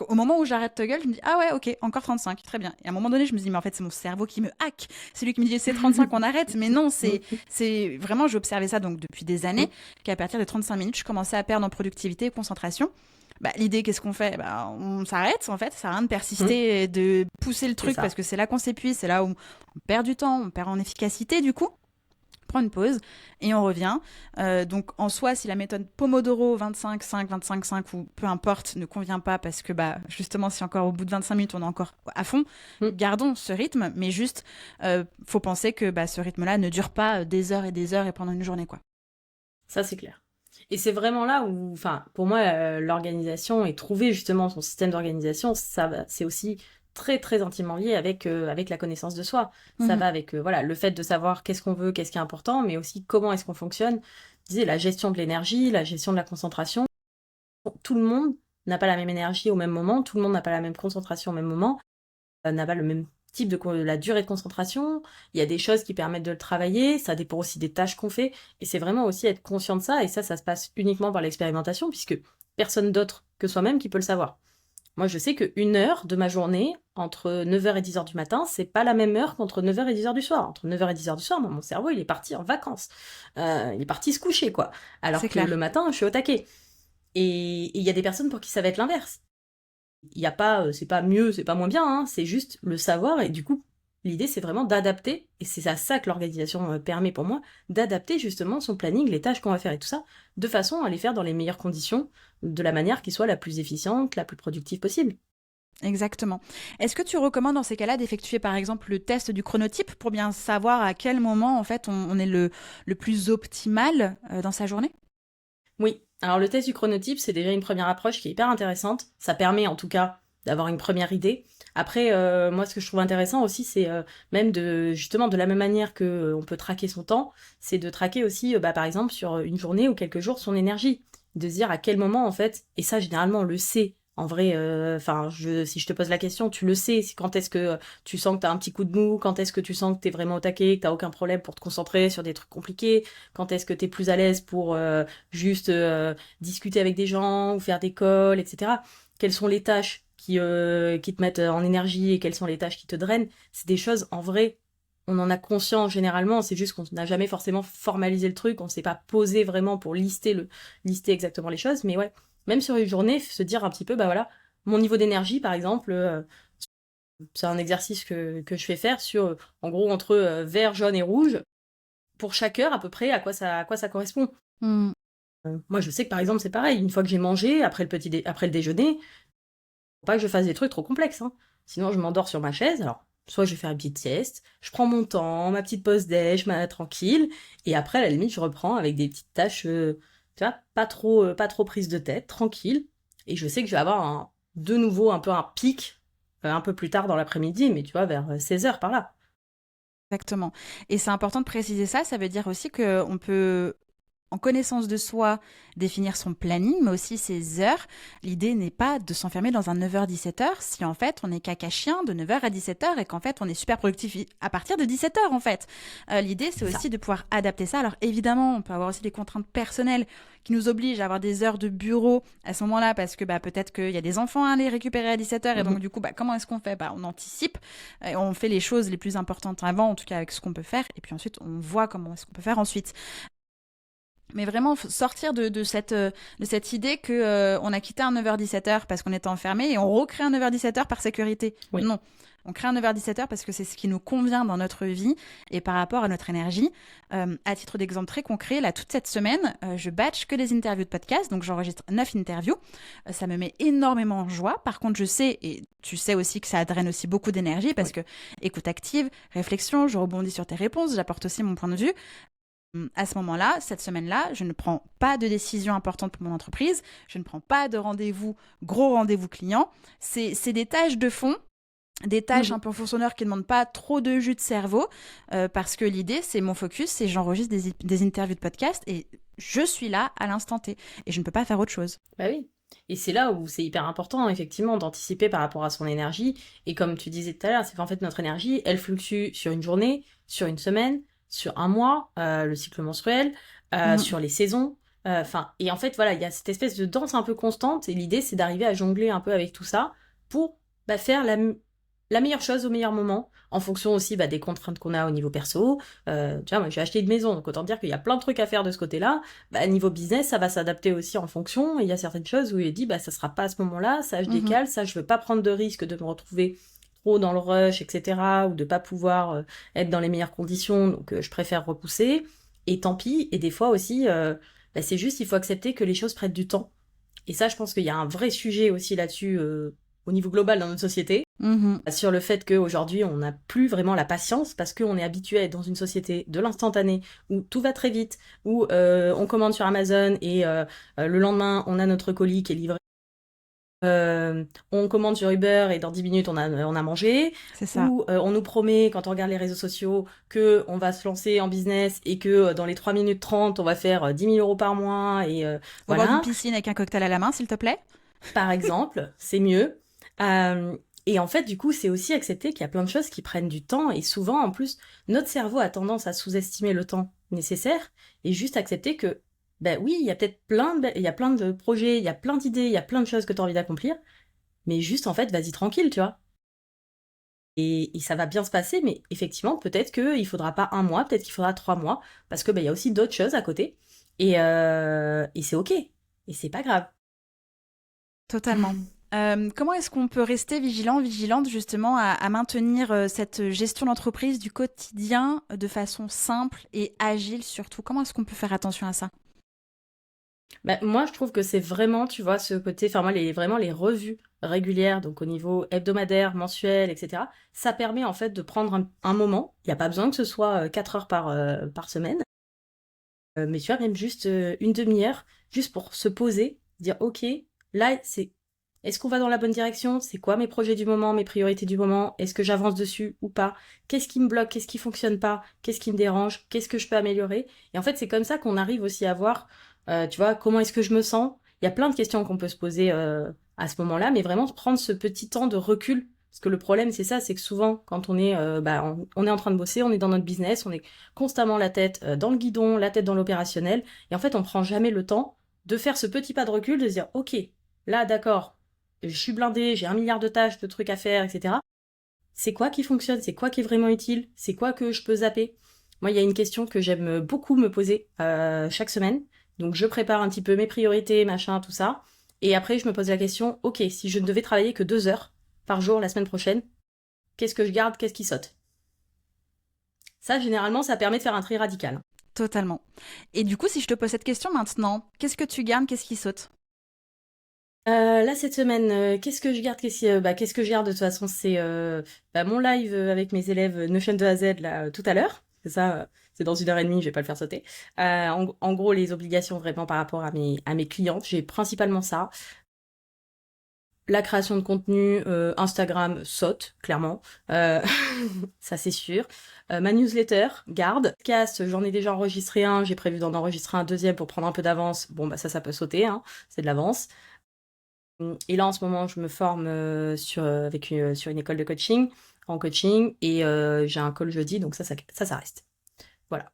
au moment où j'arrête Toggle, je me dis ah ouais, ok, encore 35, très bien. Et à un moment donné, je me dis mais en fait c'est mon cerveau qui me hack. C'est lui qui me dit c'est 35, on arrête. Mais non, c'est vraiment, j'ai observé ça donc depuis des années, qu'à partir de 35 minutes, je commençais à perdre en productivité et concentration. L'idée, qu'est-ce qu'on fait? On s'arrête en fait, ça sert à rien de persister et de pousser le truc parce que c'est là qu'on s'épuise, c'est là où on perd du temps, on perd en efficacité du coup. Prend une pause et on revient. Donc en soi, si la méthode Pomodoro 25-5, 25-5 ou peu importe ne convient pas parce que justement si encore au bout de 25 minutes on est encore à fond, gardons ce rythme, mais juste faut penser que ce rythme-là ne dure pas des heures et pendant une journée quoi. Ça c'est clair. Et c'est vraiment là où, pour moi, l'organisation et trouver justement son système d'organisation, c'est aussi très très intimement lié avec la connaissance de soi. Ça va avec le fait de savoir qu'est-ce qu'on veut, qu'est-ce qui est important, mais aussi comment est-ce qu'on fonctionne. Je disais, la gestion de l'énergie, la gestion de la concentration. Tout le monde n'a pas la même énergie au même moment, tout le monde n'a pas la même concentration au même moment, n'a pas le même type de la durée de concentration, il y a des choses qui permettent de le travailler, ça dépend aussi des tâches qu'on fait, et c'est vraiment aussi être conscient de ça, et ça se passe uniquement par l'expérimentation, puisque personne d'autre que soi-même qui peut le savoir. Moi, je sais qu'une heure de ma journée, entre 9h et 10h du matin, c'est pas la même heure qu'entre 9h et 10h du soir. Entre 9h et 10h du soir, moi, mon cerveau, il est parti en vacances. Il est parti se coucher, quoi. Alors C'est que clair. le matin, je suis au taquet. Et il y a des personnes pour qui ça va être l'inverse. Il y a pas, c'est pas mieux, c'est pas moins bien, hein, c'est juste le savoir, et du coup, l'idée, c'est vraiment d'adapter, et c'est à ça que l'organisation permet pour moi, d'adapter justement son planning, les tâches qu'on va faire et tout ça, de façon à les faire dans les meilleures conditions, de la manière qui soit la plus efficiente, la plus productive possible. Exactement. Est-ce que tu recommandes dans ces cas-là d'effectuer par exemple le test du chronotype pour bien savoir à quel moment en fait on est le plus optimal dans sa journée? Oui, alors le test du chronotype, c'est déjà une première approche qui est hyper intéressante. Ça permet en tout cas d'avoir une première idée. Après, moi, ce que je trouve intéressant aussi, c'est même justement de la même manière que on peut traquer son temps, c'est de traquer aussi, par exemple, sur une journée ou quelques jours, son énergie. De se dire à quel moment, en fait, et ça, généralement, on le sait. En vrai, si je te pose la question, tu le sais. Quand est-ce que tu sens que t'as un petit coup de mou, quand est-ce que tu sens que t'es vraiment au taquet, que t'as aucun problème pour te concentrer sur des trucs compliqués, quand est-ce que t'es plus à l'aise pour juste discuter avec des gens ou faire des calls, etc. Quelles sont les tâches qui te mettent en énergie et quelles sont les tâches qui te drainent? C'est des choses, en vrai, on en a conscience généralement, c'est juste qu'on n'a jamais forcément formalisé le truc, on s'est pas posé vraiment pour lister exactement les choses, mais ouais, même sur une journée, se dire un petit peu, bah voilà, mon niveau d'énergie, par exemple, c'est un exercice que je fais faire sur, en gros, entre vert, jaune et rouge, pour chaque heure à peu près, à quoi ça correspond. Hmm. Moi, je sais que par exemple, c'est pareil, une fois que j'ai mangé, après le déjeuner, faut pas que je fasse des trucs trop complexes, hein. Sinon, je m'endors sur ma chaise, alors, soit je vais faire une petite sieste, je prends mon temps, ma petite pause déj, tranquille, et après, à la limite, je reprends avec des petites tâches, tu vois, pas trop prise de tête, tranquille, et je sais que je vais avoir de nouveau un peu un pic, un peu plus tard dans l'après-midi, mais tu vois, vers 16h par là. Exactement. Et c'est important de préciser ça, ça veut dire aussi qu'on peut en connaissance de soi, définir son planning, mais aussi ses heures. L'idée n'est pas de s'enfermer dans un 9h-17h si en fait on est caca chien de 9h à 17h et qu'en fait on est super productif à partir de 17h en fait. L'idée c'est aussi de pouvoir adapter ça. Alors évidemment, on peut avoir aussi des contraintes personnelles qui nous obligent à avoir des heures de bureau à ce moment-là parce que peut-être qu'il y a des enfants à aller récupérer à 17h et donc du coup comment est-ce qu'on fait? On anticipe, on fait les choses les plus importantes avant, en tout cas avec ce qu'on peut faire, et puis ensuite on voit comment est-ce qu'on peut faire ensuite. Mais vraiment sortir de cette idée que on a quitté un 9h-17h parce qu'on était enfermé et on recrée un 9h-17h par sécurité. Oui. Non, on crée un 9h-17h parce que c'est ce qui nous convient dans notre vie et par rapport à notre énergie. À titre d'exemple très concret, là toute cette semaine, je batch que des interviews de podcast, donc j'enregistre 9 interviews. Ça me met énormément en joie. Par contre, je sais, et tu sais aussi que ça draine aussi beaucoup d'énergie parce que écoute active, réflexion, je rebondis sur tes réponses, j'apporte aussi mon point de vue. À ce moment-là, cette semaine-là, je ne prends pas de décision importante pour mon entreprise, je ne prends pas de gros rendez-vous clients. C'est des tâches de fond, des tâches un peu fourçonneurs qui ne demandent pas trop de jus de cerveau, parce que l'idée, c'est mon focus, c'est j'enregistre des interviews de podcast et je suis là à l'instant T et je ne peux pas faire autre chose. Bah oui. Et c'est là où c'est hyper important, effectivement, d'anticiper par rapport à son énergie. Et comme tu disais tout à l'heure, c'est qu'en fait, notre énergie, elle fluctue sur une journée, sur une semaine, sur un mois, le cycle menstruel, sur les saisons. Et en fait, voilà, il y a cette espèce de danse un peu constante. Et l'idée, c'est d'arriver à jongler un peu avec tout ça pour faire la meilleure chose au meilleur moment, en fonction aussi des contraintes qu'on a au niveau perso. Tu vois, moi j'ai acheté une maison, donc autant dire qu'il y a plein de trucs à faire de ce côté-là. Niveau business, ça va s'adapter aussi en fonction, et il y a certaines choses où il dit, ça sera pas à ce moment-là, ça je décale, ça je veux pas prendre de risque de me retrouver trop dans le rush, etc., ou de pas pouvoir être dans les meilleures conditions, donc je préfère repousser, et tant pis, et des fois aussi, c'est juste, il faut accepter que les choses prennent du temps. Et ça, je pense qu'il y a un vrai sujet aussi là-dessus, au niveau global dans notre société, sur le fait qu'aujourd'hui, on n'a plus vraiment la patience parce qu'on est habitué à être dans une société de l'instantané où tout va très vite, où on commande sur Amazon et le lendemain, on a notre colis qui est livré. On commande sur Uber et dans 10 minutes, on a mangé. C'est ça. Ou on nous promet, quand on regarde les réseaux sociaux, qu'on va se lancer en business et que dans les 3 minutes 30, on va faire 10 000 euros par mois. Et Au voilà. bord d'une piscine avec un cocktail à la main, s'il te plaît. Par exemple, c'est mieux. Et en fait, du coup, c'est aussi accepter qu'il y a plein de choses qui prennent du temps. Et souvent, en plus, notre cerveau a tendance à sous-estimer le temps nécessaire et juste accepter que, ben oui, il y a peut-être il y a plein de projets, il y a plein d'idées, il y a plein de choses que tu as envie d'accomplir. Mais juste, en fait, vas-y tranquille, tu vois. Et ça va bien se passer, mais effectivement, peut-être qu'il faudra pas 1 mois, peut-être qu'il faudra 3 mois, parce que ben, il y a aussi d'autres choses à côté. Et c'est ok. Et c'est pas grave. Totalement. Comment est-ce qu'on peut rester vigilante justement à maintenir cette gestion d'entreprise du quotidien de façon simple et agile surtout? Comment est-ce qu'on peut faire attention à ça? Bah, moi, je trouve que c'est vraiment, tu vois, ce côté, enfin, moi, vraiment les revues régulières, donc au niveau hebdomadaire, mensuel, etc., ça permet en fait de prendre un moment. Il n'y a pas besoin que ce soit 4 heures par semaine, mais tu vois, même juste une demi-heure, juste pour se poser, dire, ok, là, est-ce qu'on va dans la bonne direction? C'est quoi mes projets du moment, mes priorités du moment? Est-ce que j'avance dessus ou pas? Qu'est-ce qui me bloque? Qu'est-ce qui fonctionne pas? Qu'est-ce qui me dérange? Qu'est-ce que je peux améliorer? Et en fait, c'est comme ça qu'on arrive aussi à voir, tu vois, comment est-ce que je me sens? Il y a plein de questions qu'on peut se poser à ce moment-là, mais vraiment prendre ce petit temps de recul. Parce que le problème, c'est ça, c'est que souvent, quand on est, on est en train de bosser, on est dans notre business, on est constamment la tête dans le guidon, la tête dans l'opérationnel, et en fait, on prend jamais le temps de faire ce petit pas de recul, de se dire, ok, là, d'accord, je suis blindée, j'ai 1 milliard de tâches, de trucs à faire, etc. C'est quoi qui fonctionne? C'est quoi qui est vraiment utile? C'est quoi que je peux zapper? Moi, il y a une question que j'aime beaucoup me poser chaque semaine. Donc, je prépare un petit peu mes priorités, machin, tout ça. Et après, je me pose la question, ok, si je ne devais travailler que 2 heures par jour la semaine prochaine, qu'est-ce que je garde? Qu'est-ce qui saute? Ça, généralement, ça permet de faire un tri radical. Totalement. Et du coup, si je te pose cette question maintenant, qu'est-ce que tu gardes? Qu'est-ce qui saute? Là, cette semaine, qu'est-ce que je garde? Qu'est-ce que je garde de toute façon? C'est mon live avec mes élèves Notion de A à Z là, tout à l'heure. C'est ça, c'est dans 1 heure et demie, je vais pas le faire sauter. En gros, les obligations vraiment par rapport à mes clientes, j'ai principalement ça. La création de contenu, Instagram saute, clairement. Ça, c'est sûr. Ma newsletter, garde. Podcast, j'en ai déjà enregistré un, j'ai prévu d'en enregistrer un deuxième pour prendre un peu d'avance. Bon, bah ça peut sauter, hein, c'est de l'avance. Et là, en ce moment, je me forme sur une école de coaching, en coaching, et j'ai un call jeudi, donc ça reste. Voilà.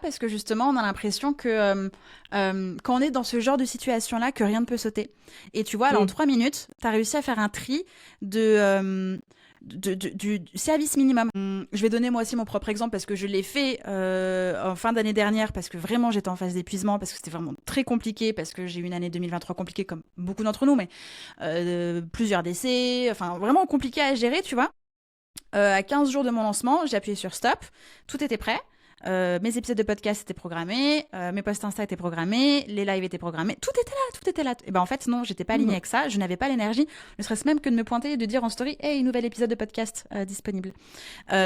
Parce que justement, on a l'impression que quand on est dans ce genre de situation-là, que rien ne peut sauter. Et tu vois, là, en 3 minutes, tu as réussi à faire un tri du service minimum. Je vais donner moi aussi mon propre exemple parce que je l'ai fait en fin d'année dernière parce que vraiment j'étais en phase d'épuisement, parce que c'était vraiment très compliqué, parce que j'ai eu une année 2023 compliquée comme beaucoup d'entre nous, mais plusieurs décès, enfin vraiment compliqué à gérer, tu vois. À 15 jours de mon lancement, j'ai appuyé sur stop, tout était prêt. Mes épisodes de podcast étaient programmés, mes posts Insta étaient programmés, les lives étaient programmés, tout était là. Et ben en fait non, j'étais pas alignée avec ça, je n'avais pas l'énergie, ne serait-ce même que de me pointer et de dire en story, hey, nouvel épisode de podcast disponible.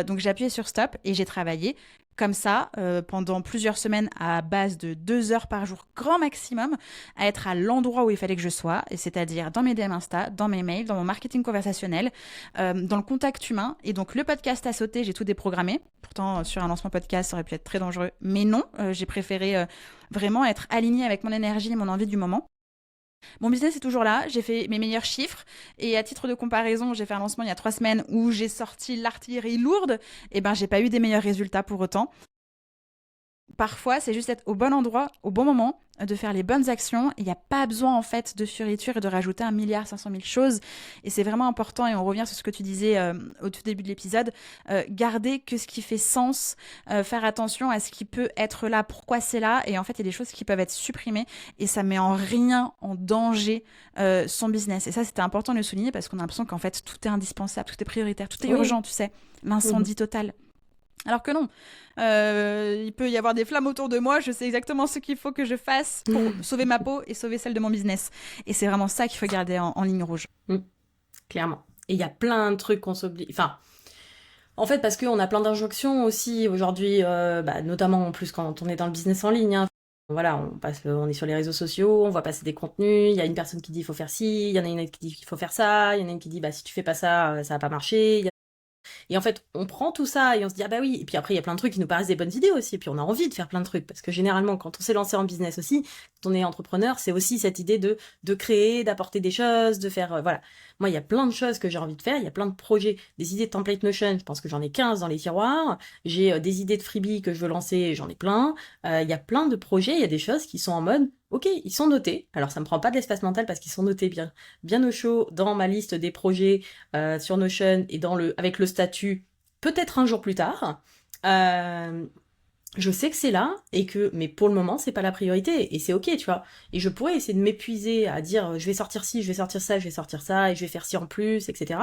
Donc j'ai appuyé sur stop et j'ai travaillé comme ça pendant plusieurs semaines à base de 2 heures par jour grand maximum, à être à l'endroit où il fallait que je sois, et c'est-à-dire dans mes DM Insta, dans mes mails, dans mon marketing conversationnel, dans le contact humain. Et donc le podcast a sauté, j'ai tout déprogrammé. Pourtant sur un lancement podcast ça aurait pu être très dangereux, mais non, j'ai préféré vraiment être alignée avec mon énergie et mon envie du moment. Mon business est toujours là, j'ai fait mes meilleurs chiffres, et à titre de comparaison, j'ai fait un lancement il y a 3 semaines où j'ai sorti l'artillerie lourde, et ben j'ai pas eu des meilleurs résultats pour autant. Parfois, c'est juste être au bon endroit, au bon moment, de faire les bonnes actions. Il n'y a pas besoin en fait de fioriture et de rajouter 1,5 milliard choses. Et c'est vraiment important, et on revient sur ce que tu disais au tout début de l'épisode, garder que ce qui fait sens, faire attention à ce qui peut être là, pourquoi c'est là. Et en fait, il y a des choses qui peuvent être supprimées et ça met en rien en danger son business. Et ça, c'était important de le souligner parce qu'on a l'impression qu'en fait, tout est indispensable, tout est prioritaire, tout est urgent, tu sais. L'incendie total. Alors que non, il peut y avoir des flammes autour de moi, je sais exactement ce qu'il faut que je fasse pour sauver ma peau et sauver celle de mon business. Et c'est vraiment ça qu'il faut garder en ligne rouge. Clairement. Et il y a plein de trucs qu'on s'oublie. Enfin, en fait, parce qu'on a plein d'injonctions aussi aujourd'hui, notamment en plus quand on est dans le business en ligne. Hein. Voilà, on est sur les réseaux sociaux, on voit passer des contenus, il y a une personne qui dit il faut faire ci, il y en a une autre qui dit qu'il faut faire ça, il y en a une qui dit si tu fais pas ça, ça va pas marcher. Et en fait, on prend tout ça et on se dit ah bah oui. Et puis après, il y a plein de trucs qui nous paraissent des bonnes idées aussi. Et puis on a envie de faire plein de trucs parce que généralement, quand on s'est lancé en business aussi, quand on est entrepreneur, c'est aussi cette idée de créer, d'apporter des choses, de faire voilà. Moi, il y a plein de choses que j'ai envie de faire, il y a plein de projets, des idées de template Notion, je pense que j'en ai 15 dans les tiroirs, j'ai des idées de freebie que je veux lancer, j'en ai plein, il y a plein de projets, il y a des choses qui sont en mode, ok, ils sont notés, alors ça me prend pas de l'espace mental parce qu'ils sont notés bien au chaud dans ma liste des projets sur Notion et avec le statut, peut-être un jour plus tard, je sais que c'est là mais pour le moment c'est pas la priorité et c'est ok, tu vois. Et je pourrais essayer de m'épuiser à dire je vais sortir ci, je vais sortir ça, je vais sortir ça et je vais faire ci en plus, etc.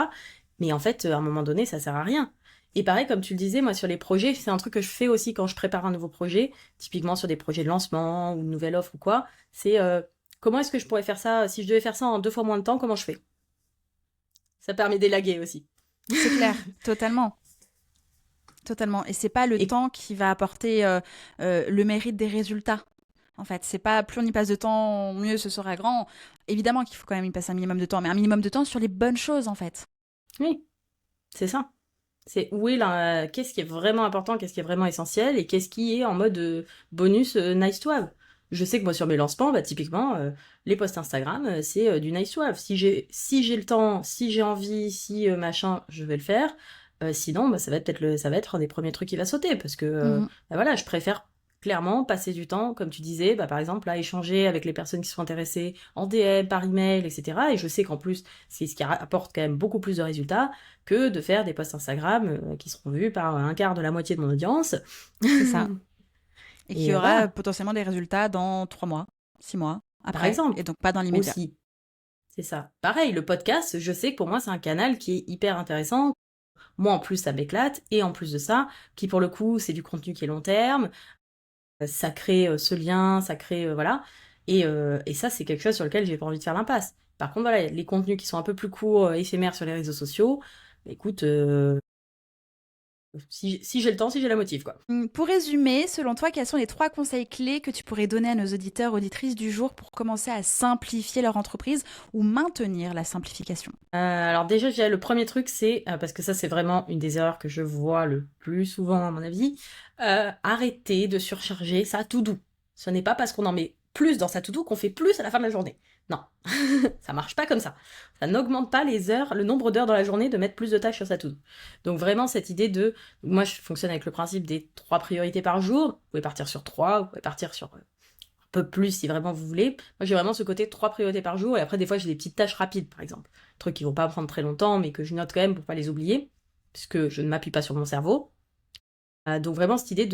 Mais en fait à un moment donné ça sert à rien. Et pareil comme tu le disais, moi sur les projets c'est un truc que je fais aussi quand je prépare un nouveau projet, typiquement sur des projets de lancement ou une nouvelle offre ou quoi. C'est comment est-ce que je pourrais faire ça si je devais faire ça en 2 fois moins de temps, comment je fais? Ça permet d'élaguer aussi. C'est clair, totalement. Totalement. Et c'est pas le Et temps qui va apporter le mérite des résultats. En fait, c'est pas plus on y passe de temps, mieux ce sera grand. Évidemment qu'il faut quand même y passer un minimum de temps, mais un minimum de temps sur les bonnes choses, en fait. oui, c'est ça. C'est où est qu'est-ce qui est vraiment important, qu'est-ce qui est vraiment essentiel et qu'est-ce qui est en mode bonus nice to have. Je sais que moi sur mes lancements, bah, typiquement, les posts Instagram, c'est du nice to have. Si j'ai le temps, si j'ai envie, si machin, je vais le faire. Sinon, bah, ça va être un des premiers trucs qui va sauter parce que Mhm. bah, voilà, je préfère clairement passer du temps, comme tu disais, bah, par exemple, à échanger avec les personnes qui sont intéressées en DM, par email, etc. Et je sais qu'en plus, c'est ce qui apporte quand même beaucoup plus de résultats que de faire des posts Instagram qui seront vus par un quart de la moitié de mon audience. C'est ça. Et qui Et aura voilà, potentiellement des résultats dans 3 mois, 6 mois, par après. exemple, Et donc pas dans l'immédiat. aussi. C'est ça. Pareil, le podcast, je sais que pour moi, c'est un canal qui est hyper intéressant. Moi, en plus, ça m'éclate. Et en plus de ça, qui pour le coup, c'est du contenu qui est long terme. Ça crée ce lien, ça crée... voilà. Et ça, c'est quelque chose sur lequel j'ai pas envie de faire l'impasse. Par contre, voilà, les contenus qui sont un peu plus courts, éphémères sur les réseaux sociaux, bah, écoute, si j'ai le temps, si j'ai la motive, quoi. Pour résumer, selon toi, quels sont les 3 conseils clés que tu pourrais donner à nos auditeurs, auditrices du jour pour commencer à simplifier leur entreprise ou maintenir la simplification? Alors déjà, je dirais le premier truc, c'est, parce que ça c'est vraiment une des erreurs que je vois le plus souvent à mon avis, arrêter de surcharger sa to-do. Ce n'est pas parce qu'on en met plus dans sa to-do qu'on fait plus à la fin de la journée. Non, ça marche pas comme ça. Ça n'augmente pas les heures, le nombre d'heures dans la journée de mettre plus de tâches sur sa to-do. Donc vraiment cette idée moi je fonctionne avec le principe des 3 priorités par jour. Vous pouvez partir sur 3, vous pouvez partir sur peu plus si vraiment vous voulez. Moi, j'ai vraiment ce côté 3 priorités par jour, et après, des fois, j'ai des petites tâches rapides, par exemple. Trucs qui vont pas prendre très longtemps, mais que je note quand même pour pas les oublier, puisque je ne m'appuie pas sur mon cerveau. Donc vraiment, cette idée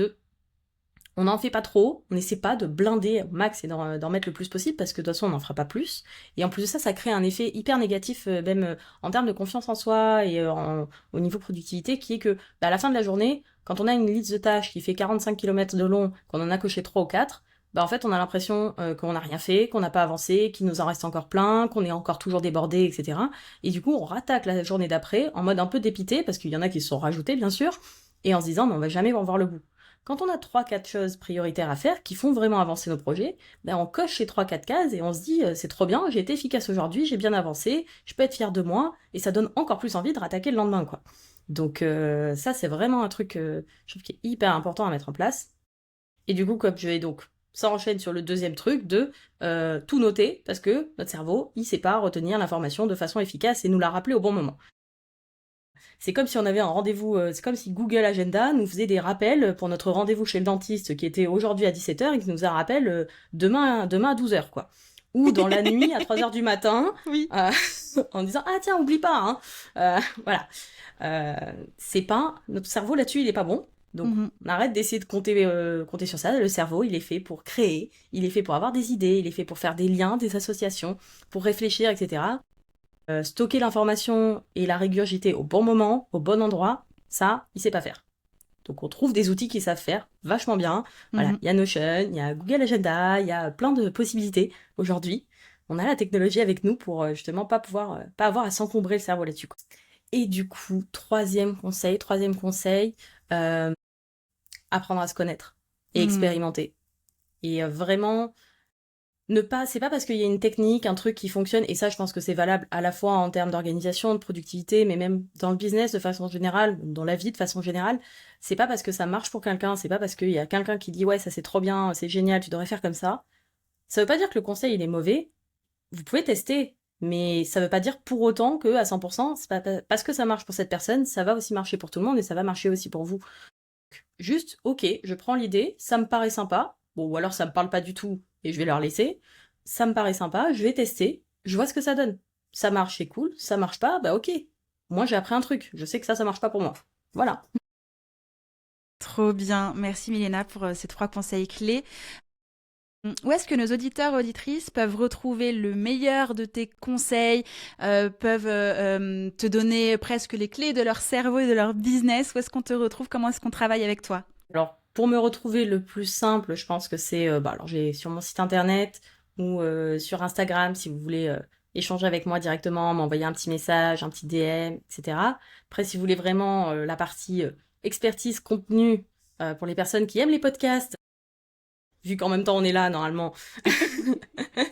on n'en fait pas trop, on n'essaie pas de blinder au max et d'en mettre le plus possible, parce que de toute façon, on n'en fera pas plus. Et en plus de ça, ça crée un effet hyper négatif, même en termes de confiance en soi et au niveau productivité, qui est que, bah, à la fin de la journée, quand on a une liste de tâches qui fait 45 km de long, qu'on en a coché 3 ou 4, bah en fait on a l'impression qu'on n'a rien fait, qu'on n'a pas avancé, qu'il nous en reste encore plein, qu'on est encore toujours débordé, etc. Et du coup on rattaque la journée d'après en mode un peu dépité, parce qu'il y en a qui se sont rajoutés bien sûr, et en se disant mais on va jamais en voir le bout. Quand on a 3-4 choses prioritaires à faire qui font vraiment avancer nos projets, ben on coche ces 3-4 cases et on se dit c'est trop bien, j'ai été efficace aujourd'hui, j'ai bien avancé, je peux être fier de moi, et ça donne encore plus envie de rattaquer le lendemain, quoi. Donc ça c'est vraiment un truc je trouve qui est hyper important à mettre en place. Et du coup, comme je vais donc, ça enchaîne sur le deuxième truc de tout noter, parce que notre cerveau, il sait pas retenir l'information de façon efficace et nous la rappeler au bon moment. C'est comme si on avait un rendez-vous, c'est comme si Google Agenda nous faisait des rappels pour notre rendez-vous chez le dentiste qui était aujourd'hui à 17h et qui nous a un rappel demain à 12h, quoi. Ou dans la nuit à 3h du matin, Oui. en disant ah tiens, oublie pas, hein. Voilà. C'est pas, notre cerveau là-dessus, il est pas bon. Donc, Mhm. on arrête d'essayer de compter sur ça. Le cerveau, il est fait pour créer, il est fait pour avoir des idées, il est fait pour faire des liens, des associations, pour réfléchir, etc. Stocker l'information et la régurgiter au bon moment, au bon endroit, ça, il sait pas faire. Donc, on trouve des outils qui savent faire vachement bien. Voilà, Mhm. il y a Notion, il y a Google Agenda, il y a plein de possibilités aujourd'hui. On a la technologie avec nous pour justement pas avoir à s'encombrer le cerveau là-dessus, quoi. Et du coup, troisième conseil, euh, apprendre à se connaître et Mhm. expérimenter. Et vraiment, c'est pas parce qu'il y a une technique, un truc qui fonctionne, et ça je pense que c'est valable à la fois en termes d'organisation, de productivité, mais même dans le business de façon générale, dans la vie de façon générale, c'est pas parce que ça marche pour quelqu'un, c'est pas parce qu'il y a quelqu'un qui dit ouais ça c'est trop bien, c'est génial, tu devrais faire comme ça. Ça veut pas dire que le conseil il est mauvais, vous pouvez tester. Mais ça veut pas dire pour autant que à 100%, c'est pas parce que ça marche pour cette personne, ça va aussi marcher pour tout le monde et ça va marcher aussi pour vous. Juste, ok, je prends l'idée, ça me paraît sympa, bon, ou alors ça me parle pas du tout et je vais leur laisser. Ça me paraît sympa, je vais tester, je vois ce que ça donne. Ça marche, c'est cool, ça marche pas, bah ok. Moi j'ai appris un truc, je sais que ça marche pas pour moi. Voilà. Trop bien. Merci Milena pour ces 3 conseils clés. Où est-ce que nos auditeurs, auditrices peuvent retrouver le meilleur de tes conseils, peuvent te donner presque les clés de leur cerveau et de leur business? Où est-ce qu'on te retrouve? Comment est-ce qu'on travaille avec toi? Alors, pour me retrouver le plus simple, je pense que c'est, alors j'ai sur mon site internet ou sur Instagram, si vous voulez échanger avec moi directement, m'envoyer un petit message, un petit DM, etc. Après, si vous voulez vraiment la partie expertise, contenu, pour les personnes qui aiment les podcasts, vu qu'en même temps on est là, normalement.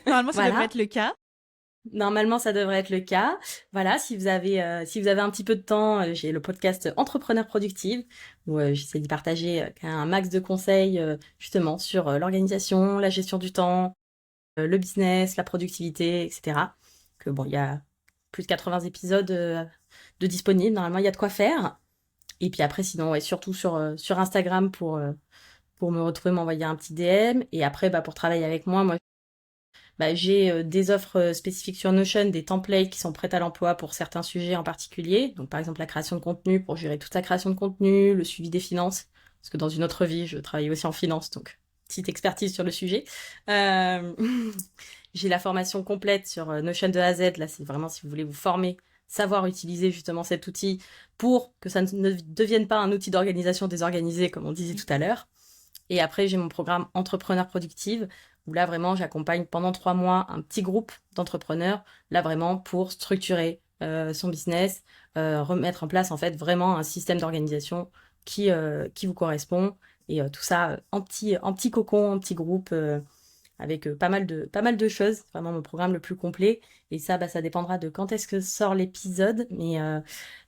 Normalement, ça Voilà. devrait être le cas. Normalement, ça devrait être le cas. Voilà, si vous avez un petit peu de temps, j'ai le podcast Entrepreneur Productive où j'essaie d'y partager un max de conseils justement sur l'organisation, la gestion du temps, le business, la productivité, etc. Que bon, il y a plus de 80 épisodes de disponibles. Normalement, il y a de quoi faire. Et puis après, sinon, ouais, surtout sur Instagram pour me retrouver, m'envoyer un petit DM. Et après, pour travailler avec moi, j'ai des offres spécifiques sur Notion, des templates qui sont prêts à l'emploi pour certains sujets en particulier. Donc, par exemple, la création de contenu pour gérer toute sa création de contenu, le suivi des finances. Parce que dans une autre vie, je travaille aussi en finance, donc petite expertise sur le sujet. J'ai la formation complète sur Notion de A à Z. Là, c'est vraiment si vous voulez vous former, savoir utiliser justement cet outil pour que ça ne devienne pas un outil d'organisation désorganisé, comme on disait tout à l'heure. Et après, j'ai mon programme Entrepreneur Productive, où là, vraiment, j'accompagne pendant 3 mois un petit groupe d'entrepreneurs, là, vraiment, pour structurer son business, remettre en place, en fait, vraiment un système d'organisation qui vous correspond. Et tout ça en petit cocon, en petit groupe, avec pas mal de choses. Vraiment mon programme le plus complet. Et ça, ça dépendra de quand est-ce que sort l'épisode, mais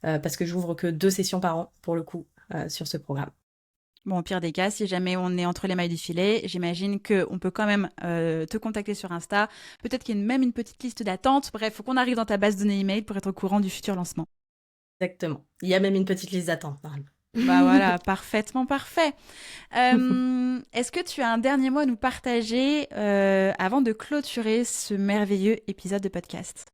parce que j'ouvre que 2 sessions par an, pour le coup, sur ce programme. Bon, au pire des cas, si jamais on est entre les mailles du filet, j'imagine qu'on peut quand même te contacter sur Insta. Peut-être qu'il y a même une petite liste d'attente. Bref, il faut qu'on arrive dans ta base de données email pour être au courant du futur lancement. Exactement. Il y a même une petite liste d'attente, normalement. Bah voilà, parfaitement parfait. Est-ce que tu as un dernier mot à nous partager avant de clôturer ce merveilleux épisode de podcast?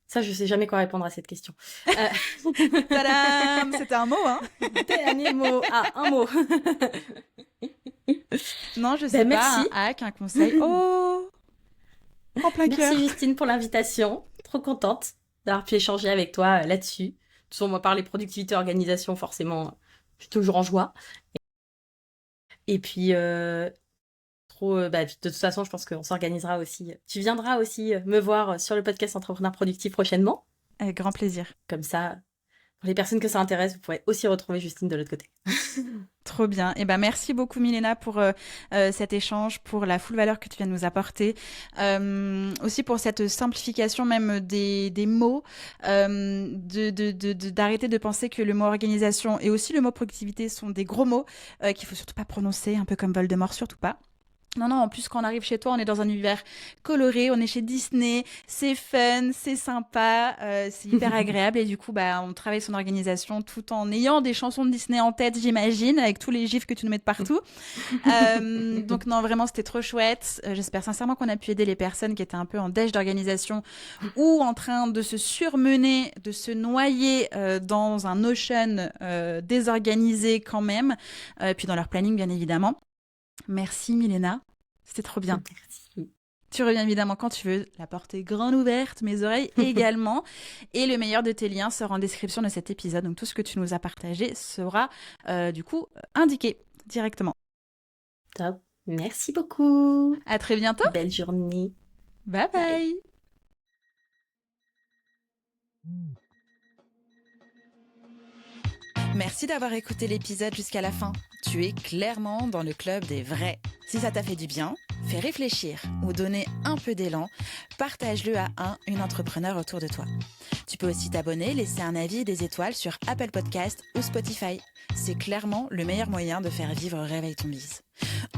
Ça, je sais jamais quoi répondre à cette question. Tadam! C'était un mot, hein? Dernier mot. Ah, un mot. Non, je sais pas. Merci. Un hack, un conseil. Oh! En plein cœur. Merci Justine pour l'invitation. Trop contente d'avoir pu échanger avec toi là-dessus. De toute façon, moi, parler productivité, organisation, forcément, je suis toujours en joie. Et puis, de toute façon, je pense qu'on s'organisera aussi. Tu viendras aussi me voir sur le podcast Entrepreneur Productif prochainement. Avec grand plaisir. Comme ça, pour les personnes que ça intéresse, vous pourrez aussi retrouver Justine de l'autre côté. Trop bien. Et merci beaucoup Milena pour cet échange, pour la full valeur que tu viens de nous apporter, aussi pour cette simplification même des mots, d'arrêter de penser que le mot organisation et aussi le mot productivité sont des gros mots qu'il faut surtout pas prononcer, un peu comme Voldemort, surtout pas. Non, en plus, quand on arrive chez toi, on est dans un univers coloré, on est chez Disney, c'est fun, c'est sympa, c'est hyper agréable et du coup, on travaille son organisation tout en ayant des chansons de Disney en tête, j'imagine, avec tous les gifs que tu nous mets de partout. Donc non, vraiment, c'était trop chouette. J'espère sincèrement qu'on a pu aider les personnes qui étaient un peu en dèche d'organisation ou en train de se surmener, de se noyer dans un ocean désorganisé quand même, puis dans leur planning, bien évidemment. Merci Milena, c'était trop bien. Merci. Tu reviens évidemment quand tu veux, la porte est grande ouverte, mes oreilles également. Et le meilleur de tes liens sera en description de cet épisode. Donc tout ce que tu nous as partagé sera du coup indiqué directement. Top. Merci beaucoup. À très bientôt. Belle journée. Bye bye. Merci d'avoir écouté l'épisode jusqu'à la fin. Tu es clairement dans le club des vrais. Si ça t'a fait du bien, fait réfléchir ou donner un peu d'élan, partage-le à une entrepreneur autour de toi. Tu peux aussi t'abonner, laisser un avis et des étoiles sur Apple Podcast ou Spotify. C'est clairement le meilleur moyen de faire vivre Réveille ton bise.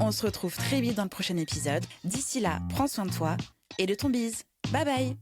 On se retrouve très vite dans le prochain épisode. D'ici là, prends soin de toi et de ton bise. Bye bye.